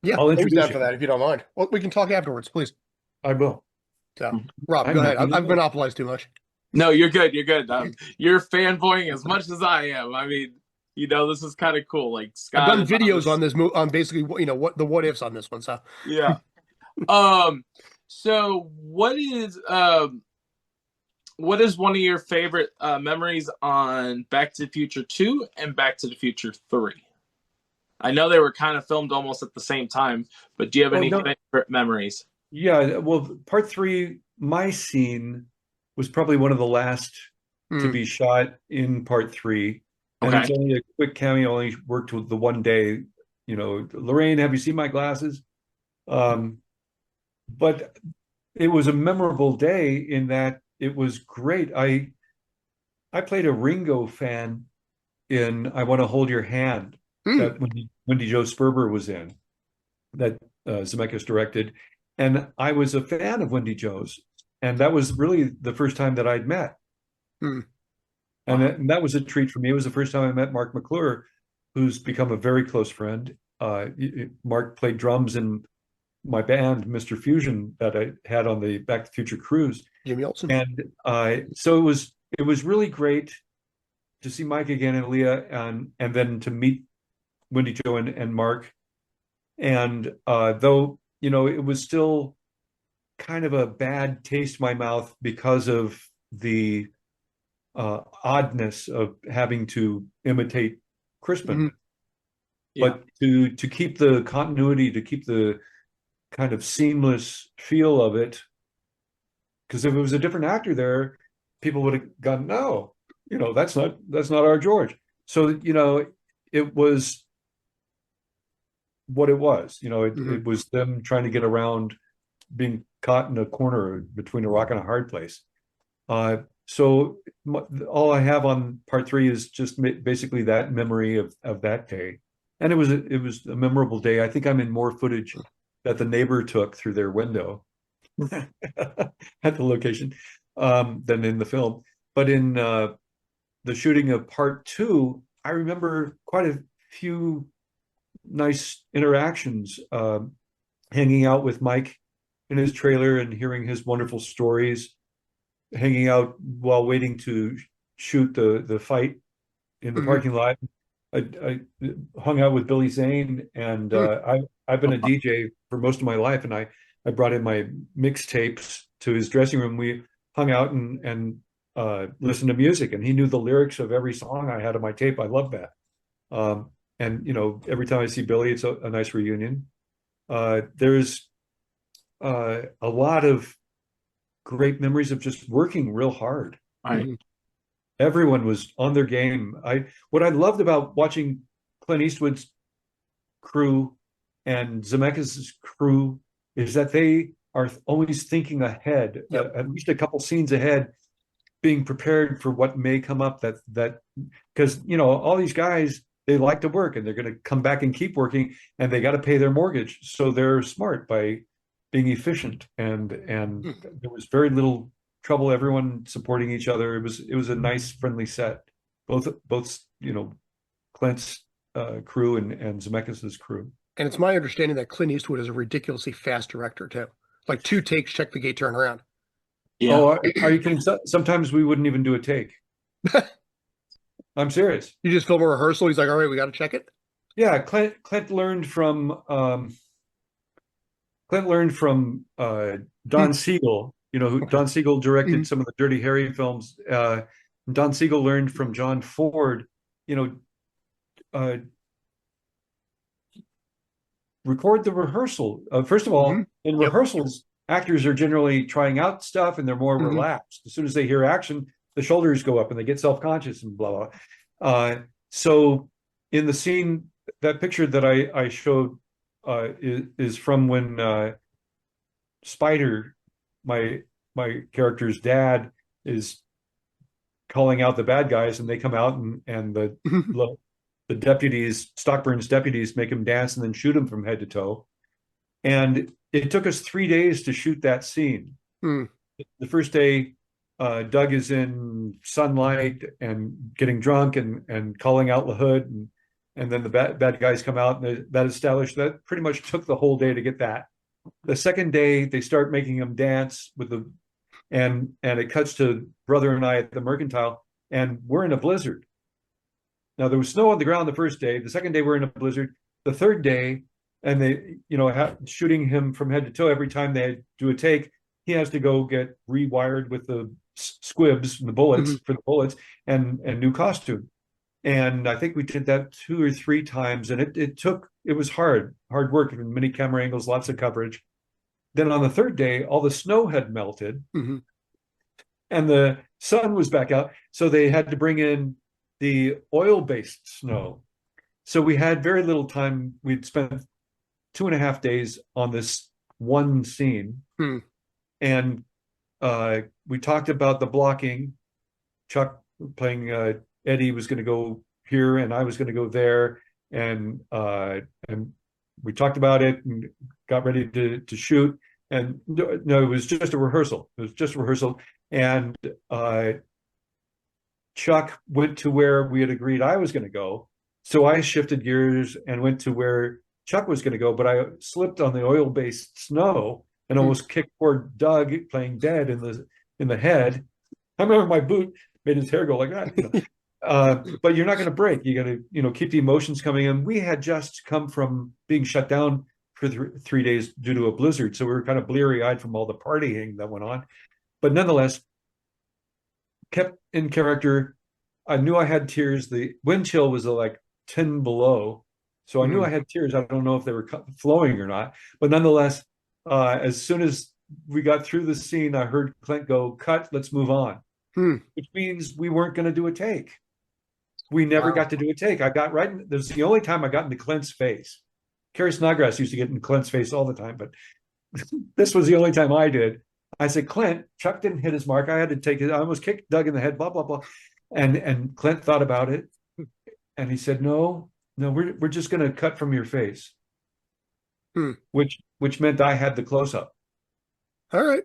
S2: Yeah,
S5: I'll introduce
S2: down
S5: you
S2: for that if you don't mind. Well, we can talk afterwards, please.
S5: I will.
S2: So, Rob, go ahead. I've monopolized too much.
S3: No, you're good. You're good. You're fanboying as much as I am. I mean, this is kind of cool. Like Scott,
S2: I've done videos on this on basically what ifs on this one. So
S3: yeah. So what is one of your favorite memories on Back to the Future 2 and Back to the Future 3? I know they were kind of filmed almost at the same time, but do you have any favorite memories?
S5: Yeah, well, part 3, my scene was probably one of the last to be shot in part 3. And it's only a quick cameo, only worked with the one day. Lorraine, have you seen my glasses? but it was a memorable day in that it was great. I played a Ringo fan in I Want to Hold Your Hand that Wendy Jo Sperber was in, that Zemeckis directed. And I was a fan of Wendy Jo's. And that was really the first time that I'd met.
S2: Hmm.
S5: And that was a treat for me. It was the first time I met Mark McClure, who's become a very close friend. Mark played drums in my band, Mr. Fusion, that I had on the Back to the Future cruise.
S2: Jimmy Olsen.
S5: And so it was really great to see Mike again and Leah, and then to meet Wendy Jo and Mark. And though, it was still kind of a bad taste in my mouth because of the oddness of having to imitate Crispin.
S2: Mm-hmm.
S3: Yeah.
S5: But to keep the continuity, to keep the kind of seamless feel of it, because if it was a different actor there, people would have gone, no, that's not our George. So, it was what it was. It was them trying to get around being caught in a corner between a rock and a hard place. So all I have on part 3 is just basically that memory of that day. And it was a memorable day. I think I'm in more footage that the neighbor took through their window at the location than in the film. But in the shooting of part 2, I remember quite a few nice interactions, hanging out with Mike in his trailer and hearing his wonderful stories, hanging out while waiting to shoot the fight in the parking lot. I hung out with Billy Zane, and I've been a DJ for most of my life, and I brought in my mixtapes to his dressing room. We hung out and listened to music, and he knew the lyrics of every song I had on my tape. I love that. And every time I see Billy, it's a nice reunion. There's a lot of great memories of just working real hard.
S3: Right.
S5: Everyone was on their game. What I loved about watching Clint Eastwood's crew and Zemeckis' crew is that they are always thinking ahead, at least a couple scenes ahead, being prepared for what may come up. That because all these guys, they like to work and they're going to come back and keep working, and they got to pay their mortgage, so they're smart by being efficient. And there was very little trouble. Everyone supporting each other. It was a nice, friendly set. Both Clint's crew and Zemeckis' crew.
S2: And it's my understanding that Clint Eastwood is a ridiculously fast director too. Like 2 takes, check the gate, turn around.
S3: Yeah.
S5: Oh, are you kidding? Sometimes we wouldn't even do a take. I'm serious.
S2: You just film a rehearsal. He's like, all right, we got to check it.
S5: Yeah, Clint learned from Don Siegel. Don Siegel directed some of the Dirty Harry films. Don Siegel learned from John Ford. Record the rehearsal. First of all, in rehearsals, actors are generally trying out stuff and they're more relaxed. As soon as they hear action, the shoulders go up and they get self-conscious and blah blah. So in the scene, that picture that I showed is from when Spider, my character's dad, is calling out the bad guys, and they come out and the deputies, Stockburn's deputies, make him dance and then shoot him from head to toe. And it took us 3 days to shoot that scene. The first day, Doug is in sunlight and getting drunk and calling out LaHood, and then the bad guys come out, and that established that pretty much took the whole day to get that. The second day, they start making him dance and it cuts to Brother and I at the Mercantile, and we're in a blizzard. Now, there was snow on the ground the first day. The second day, we're in a blizzard. The third day, and they, shooting him from head to toe every time they do a take, he has to go get rewired with the squibs and the bullets for the bullets and new costume. And I think we did that 2 or 3 times, and it was hard work, many camera angles, lots of coverage. Then on the third day, all the snow had melted, and the sun was back out, so they had to bring in the oil-based snow. So we had very little time. We'd spent 2.5 days on this one scene. And we talked about the blocking. Chuck playing Eddie was going to go here, and I was going to go there, and we talked about it and got ready to shoot. And no, it was just a rehearsal. It was just a rehearsal. And Chuck went to where we had agreed I was going to go. So I shifted gears and went to where Chuck was going to go, but I slipped on the oil-based snow and almost kicked poor Doug playing dead in the head. I remember my boot made his hair go like that. But you're not going to break. You got to, keep the emotions coming in. We had just come from being shut down for 3 days due to a blizzard, so we were kind of bleary-eyed from all the partying that went on. But nonetheless, kept in character. I knew I had tears. The wind chill was like 10 below, so I knew I had tears. I don't know if they were flowing or not, but nonetheless, as soon as we got through the scene, I heard Clint go, "Cut, let's move on," which means we weren't going to do a take. We never got to do a take. I got right. This is the only time I got into Clint's face. Carrie Snodgrass used to get in Clint's face all the time, but this was the only time I did. I said, "Clint, Chuck didn't hit his mark. I had to take it. I almost kicked Doug in the head, blah, blah, blah." And Clint thought about it. And he said, no, we're just going to cut from your face, which meant I had the close-up.
S2: All right.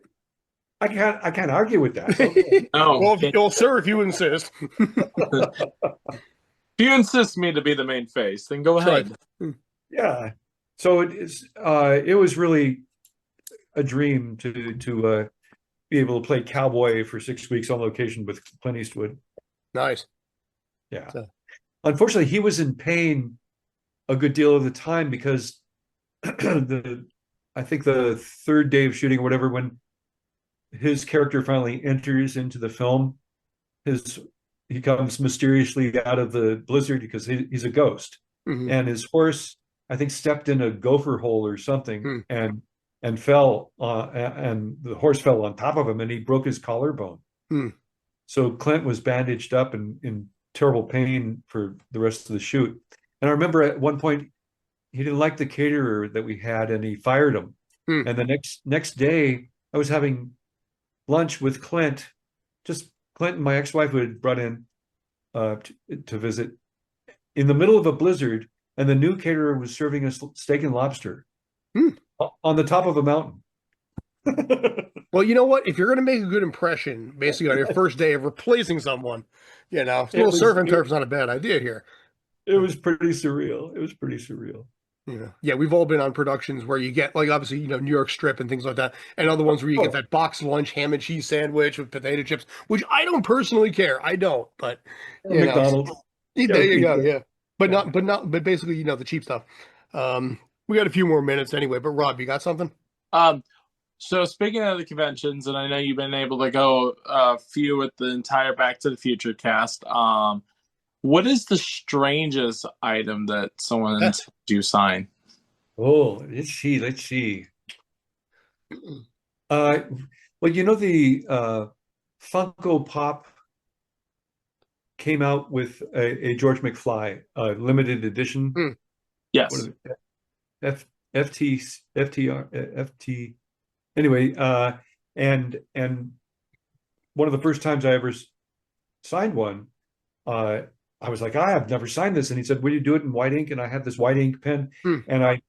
S5: I can't argue with that. Okay.
S2: Well, sir, if you insist.
S3: If you insist me to be the main face, then go ahead.
S2: Right.
S5: Yeah. So it was really a dream to be able to play cowboy for 6 weeks on location with Clint Eastwood.
S2: Nice.
S5: Yeah. So. Unfortunately, he was in pain a good deal of the time because I think the third day of shooting or whatever, when his character finally enters into the film, he comes mysteriously out of the blizzard because he's a ghost, and his horse, I think, stepped in a gopher hole or something and fell, and the horse fell on top of him, and he broke his collarbone. So Clint was bandaged up and in terrible pain for the rest of the shoot. And I remember at one point he didn't like the caterer that we had, and he fired him. And the next day I was having lunch with Clint, just Clint and my ex-wife who had brought in to visit, in the middle of a blizzard, and the new caterer was serving us steak and lobster on the top of a mountain.
S2: Well, you know what? If you're going to make a good impression, basically on your first day of replacing someone, a little surf and turf's not a bad idea here.
S5: It was pretty surreal. It was pretty surreal.
S2: Yeah, we've all been on productions where you get, like, obviously, New York Strip and things like that, and other ones where you get that box lunch ham and cheese sandwich with potato chips, which I don't personally care. I don't, but
S5: McDonald's.
S2: There you go. Yeah, but basically, the cheap stuff. We got a few more minutes anyway. But Rob, you got something?
S3: So speaking of the conventions, and I know you've been able to go a few with the entire Back to the Future cast. What is the strangest item that someone do sign?
S5: Oh, let's see. Well, the Funko Pop came out with a George McFly limited edition.
S3: Yes.
S5: FT. Anyway, and one of the first times I ever signed one, I was like, I have never signed this. And he said, will you do it in white ink? And I had this white ink pen, and I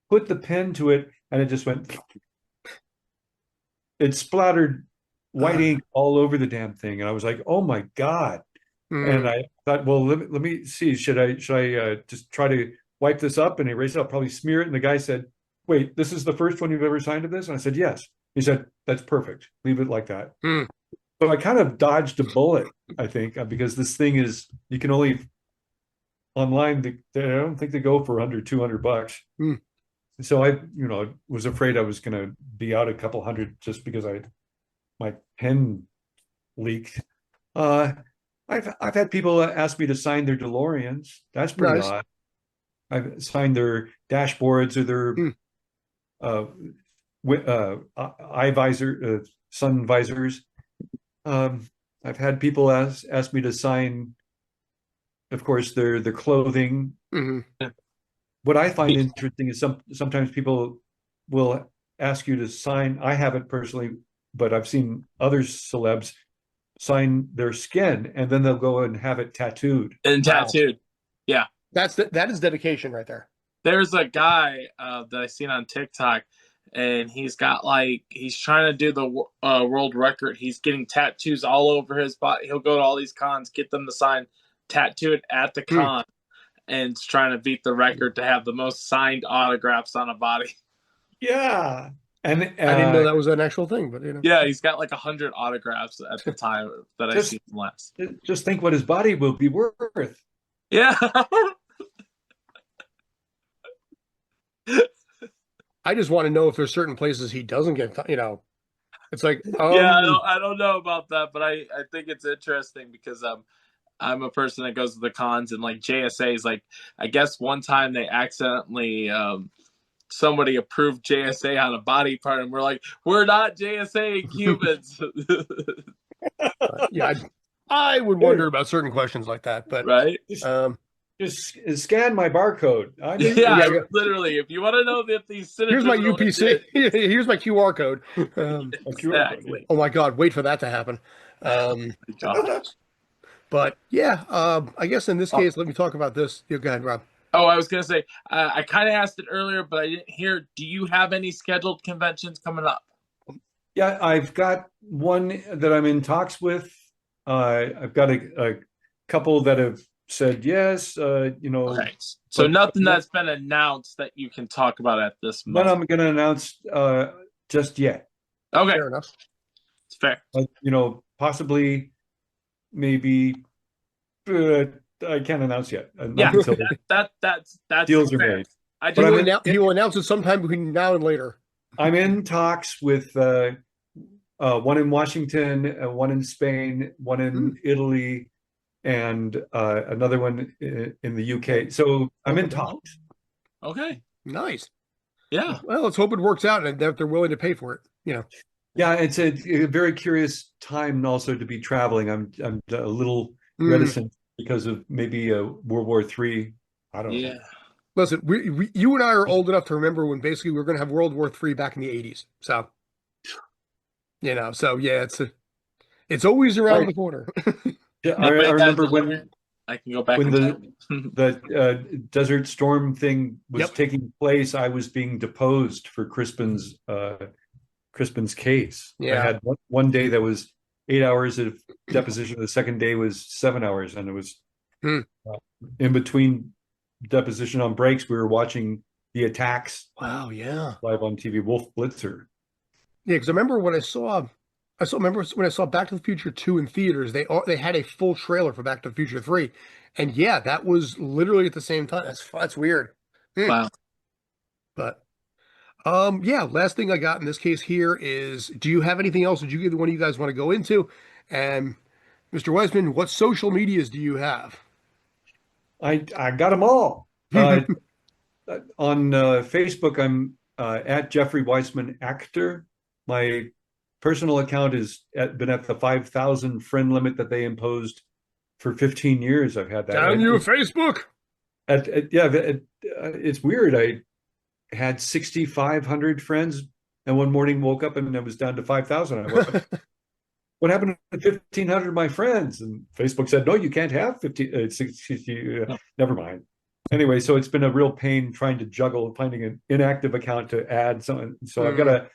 S5: put the pen to it, and it just went, it splattered white ink all over the damn thing. And I was like, oh my God. And I thought, well, let me see, should I just try to wipe this up and erase it? I'll probably smear it. And the guy said, wait, this is the first one you've ever signed of this? And I said, yes. He said, that's perfect. Leave it like that. So I kind of dodged a bullet, I think, because this thing is, you can only, online, I don't think they go for under $200. So I, was afraid I was going to be out a couple hundred just because my pen leaked. I've had people ask me to sign their DeLoreans. That's pretty odd. I've signed their dashboards or their eye visor, sun visors. I've had people ask me to sign, of course, their clothing. What I find interesting is sometimes people will ask you to sign. I haven't personally, but I've seen other celebs sign their skin, and then they'll go and have it tattooed.
S3: And tattooed. Yeah.
S2: That is dedication right there.
S3: There's a guy that I seen on TikTok, and he's got he's trying to do the world record. He's getting tattoos all over his body. He'll go to all these cons, get them to sign, tattoo it at the con, and it's trying to beat the record to have the most signed autographs on a body.
S5: Yeah. And
S2: I didn't know that was an actual thing, but
S3: Yeah, he's got 100 autographs at the time that I seen him last.
S5: Just think what his body will be worth.
S3: Yeah.
S2: I just want to know if there's certain places he doesn't get, it's like,
S3: yeah, I don't know about that, but I think it's interesting because I'm a person that goes to the cons, and JSA is I guess one time they accidentally somebody approved JSA on a body part, and we're not JSA humans.
S2: yeah, I would wonder about certain questions like that, but
S3: right.
S5: Just scan my barcode.
S3: Literally. If you want to know that these
S2: here's my UPC. Here's my QR code.
S3: Exactly.
S2: Oh my God! Wait for that to happen. But yeah, I guess in this case, let me talk about this. Go ahead, Rob.
S3: Oh, I was gonna say I kind of asked it earlier, but I didn't hear. Do you have any scheduled conventions coming up?
S5: Yeah, I've got one that I'm in talks with. I've got a couple that have said yes.
S3: Okay. So nothing that's been announced that you can talk about at this moment.
S5: But I'm going to announce just yet.
S3: Okay,
S2: fair enough.
S3: It's fair.
S5: Possibly, maybe. I can't announce yet.
S3: Yeah, that's
S5: deals are
S3: fair.
S5: made.
S2: He will announce it sometime between now and later.
S5: I'm in talks with one in Washington, one in Spain, one in Italy, and another one in the UK. So I'm in talks.
S3: Okay.
S2: Nice.
S3: Yeah.
S2: Well, let's hope it works out and that they're willing to pay for it.
S5: Yeah, it's a very curious time also to be traveling. I'm a little reticent because of maybe World War III. I don't know.
S2: Listen, you and I are old enough to remember when basically we were going to have World War III back in the 80s. So, it's always around the corner.
S5: Yeah, I remember when
S3: I can go back
S5: when the Desert Storm thing was taking place. I was being deposed for Crispin's case. I had one day that was 8 hours of deposition. The second day was 7 hours, and it was in between deposition on breaks. We were watching the attacks.
S2: Wow, yeah,
S5: live on TV. Wolf Blitzer.
S2: Yeah, because I remember when I saw Back to the Future 2 in theaters, they had a full trailer for Back to the Future 3. And yeah, that was literally at the same time. That's weird.
S3: Wow.
S2: But last thing I got in this case here is, do you have anything else that either one of you guys want to go into? And Mr. Weissman, what social medias do you have?
S5: I got them all. On Facebook, I'm at Jeffrey Weissman Actor. My personal account has been at the 5,000 friend limit that they imposed for 15 years. I've had that.
S2: Down you Facebook.
S5: It's weird. I had 6,500 friends, and one morning woke up and it was down to 5,000. I woke up, what happened to 1,500 of my friends? And Facebook said, no, you can't have 60. Never mind. Anyway, so it's been a real pain trying to juggle, finding an inactive account to add something. So I've got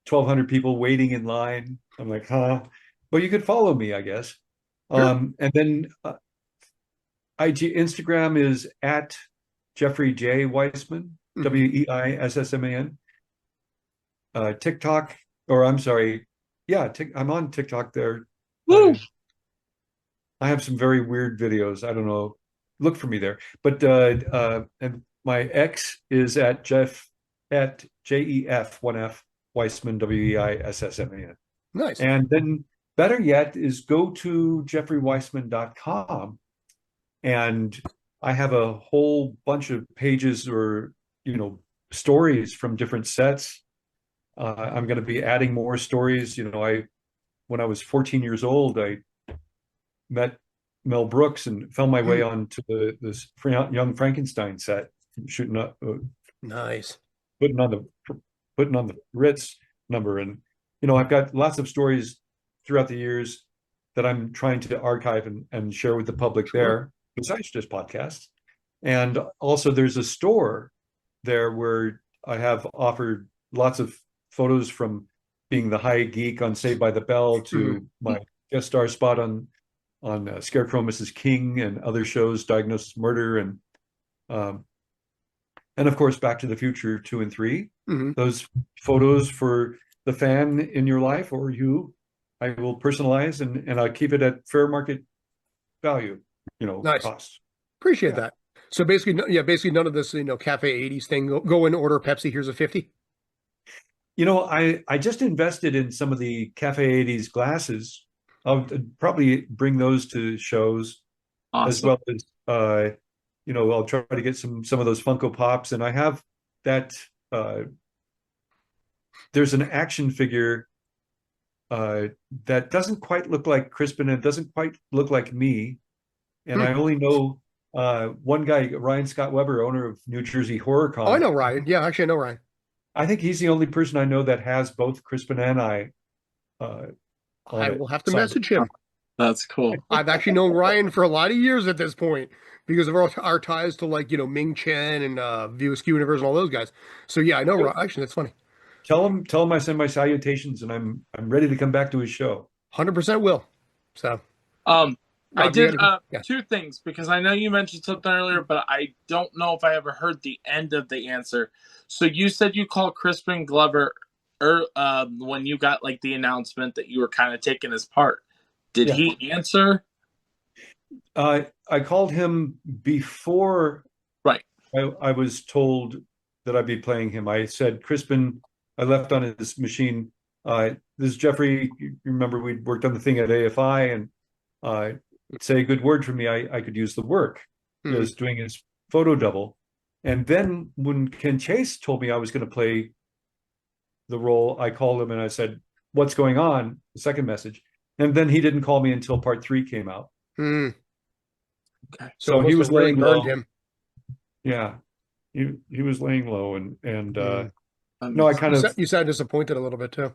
S5: 1,200 people waiting in line. I'm like, well, you could follow me, I guess. Sure. And then Instagram is at Jeffrey J. Weissman, Weissman. TikTok, I'm on TikTok there.
S3: Woo!
S5: I have some very weird videos. I don't know. Look for me there. But and my X is at Jef Weissman, Weissman.
S2: Nice.
S5: And then better yet is go to jeffreyweissman.com, and I have a whole bunch of pages or stories from different sets. I'm going to be adding more stories. When I was 14 years old, I met Mel Brooks and found my way onto this Young Frankenstein set, shooting up.
S2: Nice.
S5: Putting putting on the Ritz number. And, I've got lots of stories throughout the years that I'm trying to archive and share with the public there, besides just podcasts. And also there's a store there where I have offered lots of photos from being the high geek on Saved by the Bell to my guest star spot on Scarecrow Mrs. King and other shows, Diagnosis Murder, and of course Back to the Future 2 and 3. Those photos for the fan in your life or you, I will personalize and I'll keep it at fair market value,
S2: Nice.
S5: cost.
S2: Appreciate that. So basically none of this, Cafe 80s thing. Go and order Pepsi. Here's a 50.
S5: I just invested in some of the Cafe 80s glasses. I'll probably bring those to shows, as well as I'll try to get some of those Funko Pops, and I have that. There's an action figure that doesn't quite look like Crispin and doesn't quite look like me, and I only know one guy, Ryan Scott Weber, owner of New Jersey Horror Con.
S2: Oh, I know Ryan. Yeah, actually, I know Ryan.
S5: I think he's the only person I know that has both Crispin and I.
S2: I will have to message him.
S3: That's cool.
S2: I've actually known Ryan for a lot of years at this point because of our ties to Ming Chen and View Askew Universe and all those guys. So yeah, I know. Actually, that's funny.
S5: Tell him I send my salutations, and I'm ready to come back to his show.
S2: 100% will. So,
S3: I did two things, because I know you mentioned something earlier, but I don't know if I ever heard the end of the answer. So you said you called Crispin Glover when you got the announcement that you were kind of taking his part. Did he answer?
S5: I called him before. Right. I was told that I'd be playing him. I said, Crispin, I left on his machine. This is Jeffrey. You remember we worked on the thing at AFI, and say a good word for me. I could use the work. He was doing his photo double. And then when Ken Chase told me I was going to play the role, I called him and I said, what's going on? The second message. And then he didn't call me until part 3 came out.
S2: Okay.
S5: So he was laying low.
S2: Him.
S5: Yeah. He was laying low, and no, I kind of...
S2: You sound disappointed a little bit too.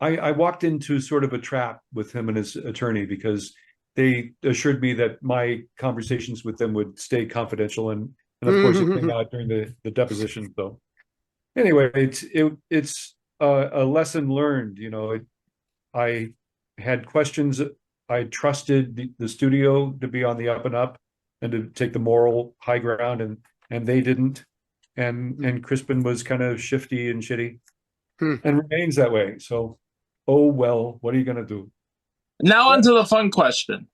S5: I walked into sort of a trap with him and his attorney, because they assured me that my conversations with them would stay confidential, and of course it came out during the deposition. So anyway, it's a lesson learned. I had questions. I trusted the studio to be on the up and up and to take the moral high ground, and they didn't. And Crispin was kind of shifty and shitty, and remains that way. So, oh well, what are you going to do?
S3: Now onto the fun question: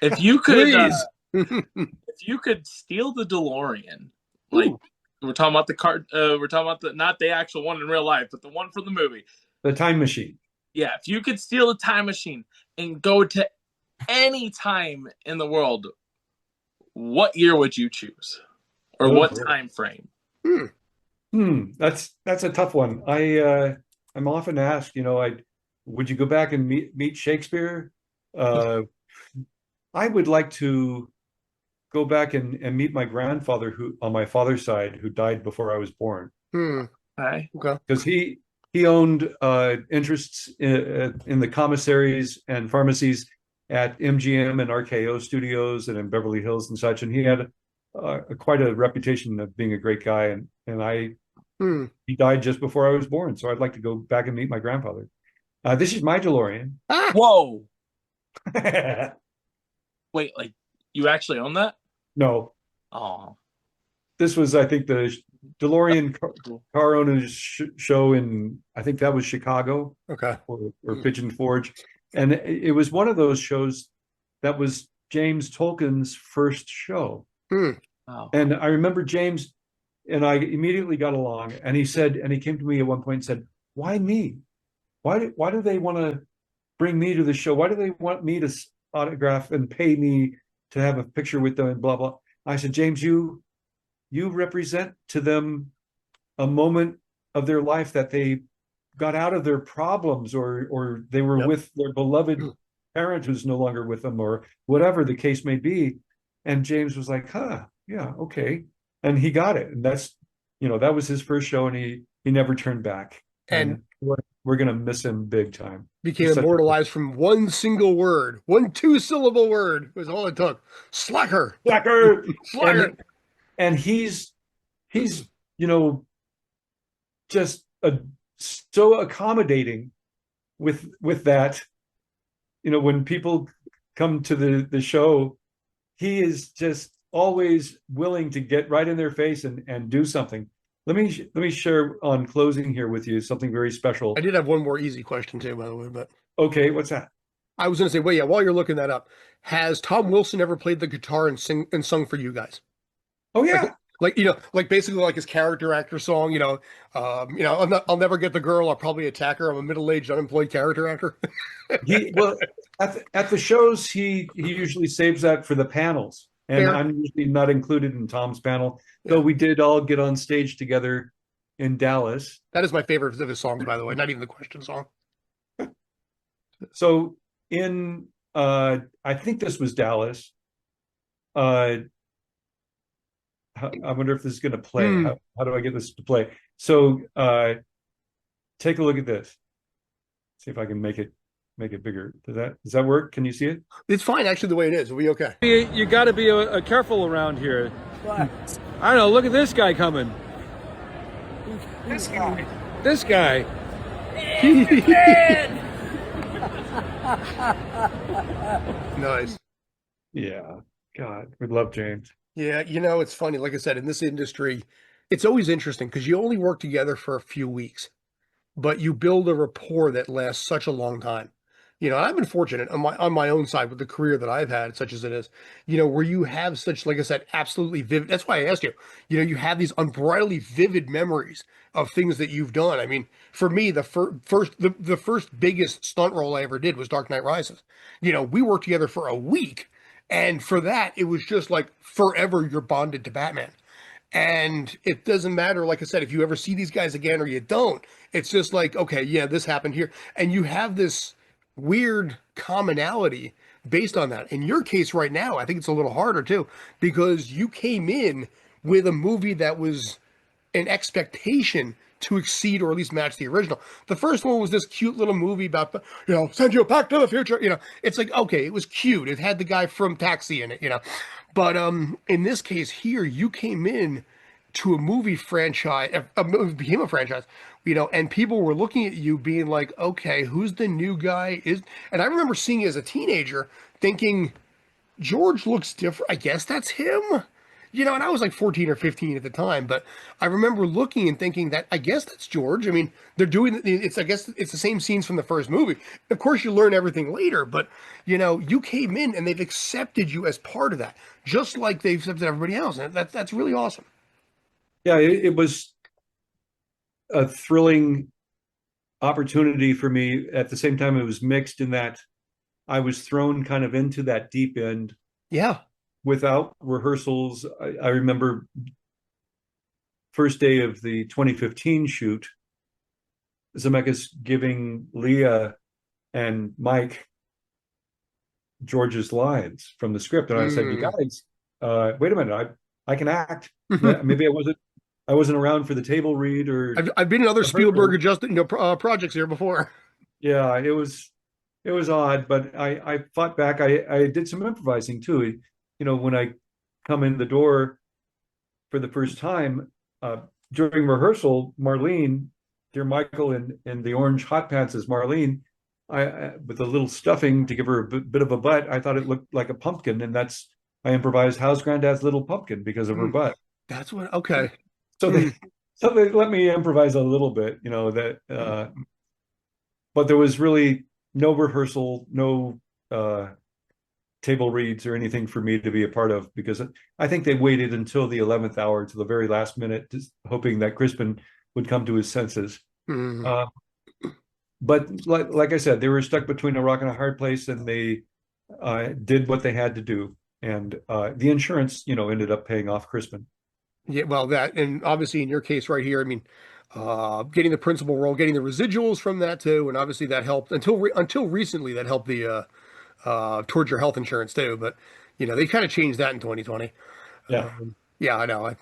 S3: if you could, if you could steal the DeLorean, we're talking about the car, we're talking about not the actual one in real life, but the one from the movie,
S5: the time machine.
S3: Yeah, if you could steal the time machine and go to any time in the world, what year would you choose, or what time frame?
S5: That's a tough one. I'm often asked, would you go back and meet Shakespeare? I would like to go back and meet my grandfather, who on my father's side, who died before I was born.
S3: Okay.
S5: Because he owned interests in the commissaries and pharmacies at MGM and RKO Studios and in Beverly Hills and such, and he had quite a reputation of being a great guy, and he died just before I was born, so I'd like to go back and meet my grandfather. This is my DeLorean.
S3: Whoa! Wait, you actually own that?
S5: No.
S3: Oh.
S5: This was, I think, the DeLorean car owners show in, I think that was Chicago.
S2: Okay.
S5: Or Pigeon Forge. And it was one of those shows that was James Tolkan's first show.
S3: Wow.
S5: And I remember James and I immediately got along, and he came to me at one point and said, why me? Why do they want to bring me to the show? Why do they want me to autograph and pay me to have a picture with them and blah, blah. I said, James, you represent to them a moment of their life that they got out of their problems, or they were with their beloved parent who's no longer with them, or whatever the case may be. And James was like, yeah, okay. And he got it. And that was his first show, and he never turned back.
S2: And
S5: we're gonna miss him big time.
S2: became immortalized from one single word, one 2-syllable word was all it took. Slacker.
S5: Slacker.
S2: Slacker.
S5: And he's just so accommodating with that. When people come to the show, he is just always willing to get right in their face and do something. Let me share on closing here with you something very special.
S2: I did have one more easy question too, by the way, but
S5: okay, what's that?
S2: I was going to say, well, yeah, while you're looking that up, has Tom Wilson ever played the guitar and sung for you guys?
S5: Oh yeah.
S2: Like basically like his character actor song, I'll never get the girl, I'll probably attack her. I'm a middle-aged unemployed character actor.
S5: Well, at the shows, he usually saves that for the panels. And
S2: Fair.
S5: I'm usually not included in Tom's panel, though we did all get on stage together in Dallas.
S2: That is my favorite of his songs, by the way, not even the question song.
S5: So in, I think this was Dallas. I wonder if this is going to play. How do I get this to play? So take a look at this. See if I can make it bigger. Does that work? Can you see it?
S2: It's fine, actually, the way it is. It'll be okay.
S6: You got to be careful around here. What? I don't know. Look at this guy coming.
S1: This guy.
S6: This guy.
S2: Nice.
S5: Yeah. God, we love James.
S2: Yeah, it's funny. Like I said, in this industry, it's always interesting because you only work together for a few weeks, but you build a rapport that lasts such a long time. I've been fortunate on my own side with the career that I've had, such as it is, where you have such, like I said, absolutely vivid. That's why I asked you, you have these unbridledly vivid memories of things that you've done. I mean, for me, the first biggest stunt role I ever did was Dark Knight Rises. We worked together for a week, and for that, it was just like forever you're bonded to Batman. And it doesn't matter, like I said, if you ever see these guys again or you don't, it's just like, okay, yeah, this happened here. And you have this weird commonality based on that. In your case right now, I think it's a little harder too, because you came in with a movie that was an expectation to exceed or at least match the original. The first one was this cute little movie about, send you back to the future. It's like, okay, it was cute. It had the guy from Taxi in it, But in this case here, you came in to a movie franchise, became a franchise, and people were looking at you being like, okay, who's the new guy? And I remember seeing it as a teenager thinking, George looks different. I guess that's him. And I was like 14 or 15 at the time, but I remember looking and thinking that I guess that's George. I mean, they're doing I guess it's the same scenes from the first movie. Of course, you learn everything later, but you came in and they've accepted you as part of that, just like they've accepted everybody else. And that's really awesome.
S5: Yeah, it was a thrilling opportunity for me. At the same time, it was mixed in that I was thrown kind of into that deep end.
S2: Yeah.
S5: Without rehearsals. I remember first day of the 2015 shoot, Zemeckis giving Leah and Mike George's lines from the script, and I said, "You guys, wait a minute, I can act. Maybe I wasn't around for the table read, or
S2: I've been in other Spielberg adjusted projects here before."
S5: Yeah, it was odd, but I fought back. I did some improvising too. When I come in the door for the first time, during rehearsal, Marlene, dear Michael, in the orange hot pants as Marlene, I with a little stuffing to give her a bit of a butt, I thought it looked like a pumpkin, and I improvised "How's Granddad's little pumpkin" because of her butt.
S2: That's what. Okay.
S5: So they let me improvise a little bit, but there was really no rehearsal, no table reads or anything for me to be a part of, because I think they waited until the 11th hour, to the very last minute, just hoping that Crispin would come to his senses. But like I said, they were stuck between a rock and a hard place, and they did what they had to do. And the insurance, ended up paying off Crispin.
S2: Yeah, well, and obviously in your case right here, I mean, getting the principal role, getting the residuals from that too, and obviously that helped until recently. That helped the towards your health insurance too, but they kind of changed that in 2020.
S5: Yeah,
S2: yeah, I know.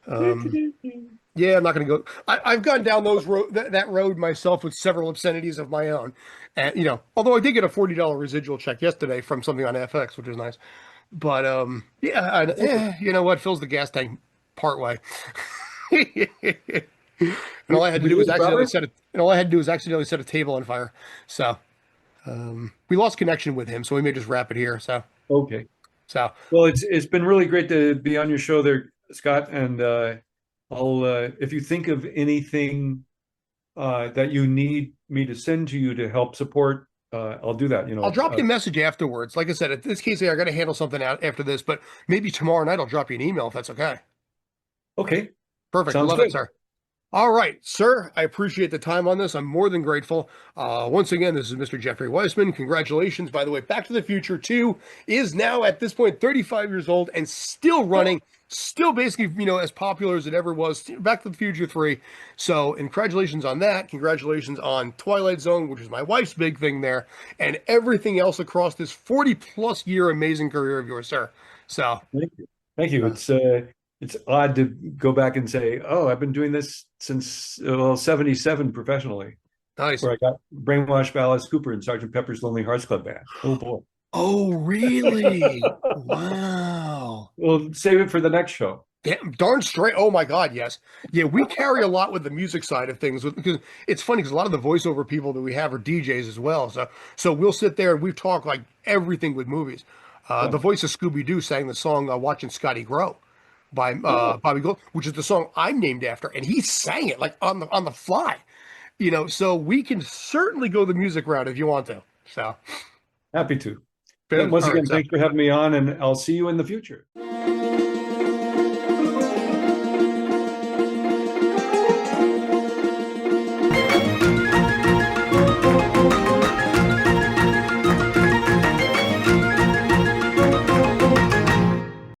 S2: Yeah, I'm not going to go. I've gone down that road myself with several obscenities of my own, and although I did get a $40 residual check yesterday from something on FX, which is nice. But you know what? Fills the gas tank part way. And all I had to do was accidentally set a table on fire. So we lost connection with him, so we may just wrap it here. So
S5: Okay.
S2: well,
S5: it's been really great to be on your show there, Scott. And I'll if you think of anything that you need me to send to you to help support, I'll do that.
S2: I'll drop you a message afterwards. Like I said, in this case, I got to handle something out after this, but maybe tomorrow night I'll drop you an email if that's okay.
S5: Okay.
S2: Perfect.
S5: Sounds
S2: Love
S5: good.
S2: it, sir. All right, sir. I appreciate the time on this. I'm more than grateful. Once again, this is Mr. Jeffrey Weissman. Congratulations. By the way, Back to the Future 2 is now at this point 35 years old and still running, still basically, as popular as it ever was. Back to the Future 3. So, congratulations on that. Congratulations on Twilight Zone, which is my wife's big thing there, and everything else across this 40-plus year amazing career of yours, sir. So,
S5: Thank you. It's odd to go back and say, oh, I've been doing this since 77 professionally.
S2: Nice.
S5: Where I got brainwashed by Alice Cooper and Sergeant Pepper's Lonely Hearts Club Band. Oh boy.
S2: Oh, really? Wow.
S5: We'll save it for the next show.
S2: Damn, darn straight. Oh my God, yes. Yeah, we carry a lot with the music side of things because it's funny because a lot of the voiceover people that we have are DJs as well. So we'll sit there and we talk like everything with movies. The voice of Scooby-Doo sang the song Watching Scotty Grow by Bobby Gold, which is the song I'm named after, and he sang it like on the fly. So we can certainly go the music route if you want to. So
S5: happy to. Once again, thanks for having me on, and I'll see you in the future.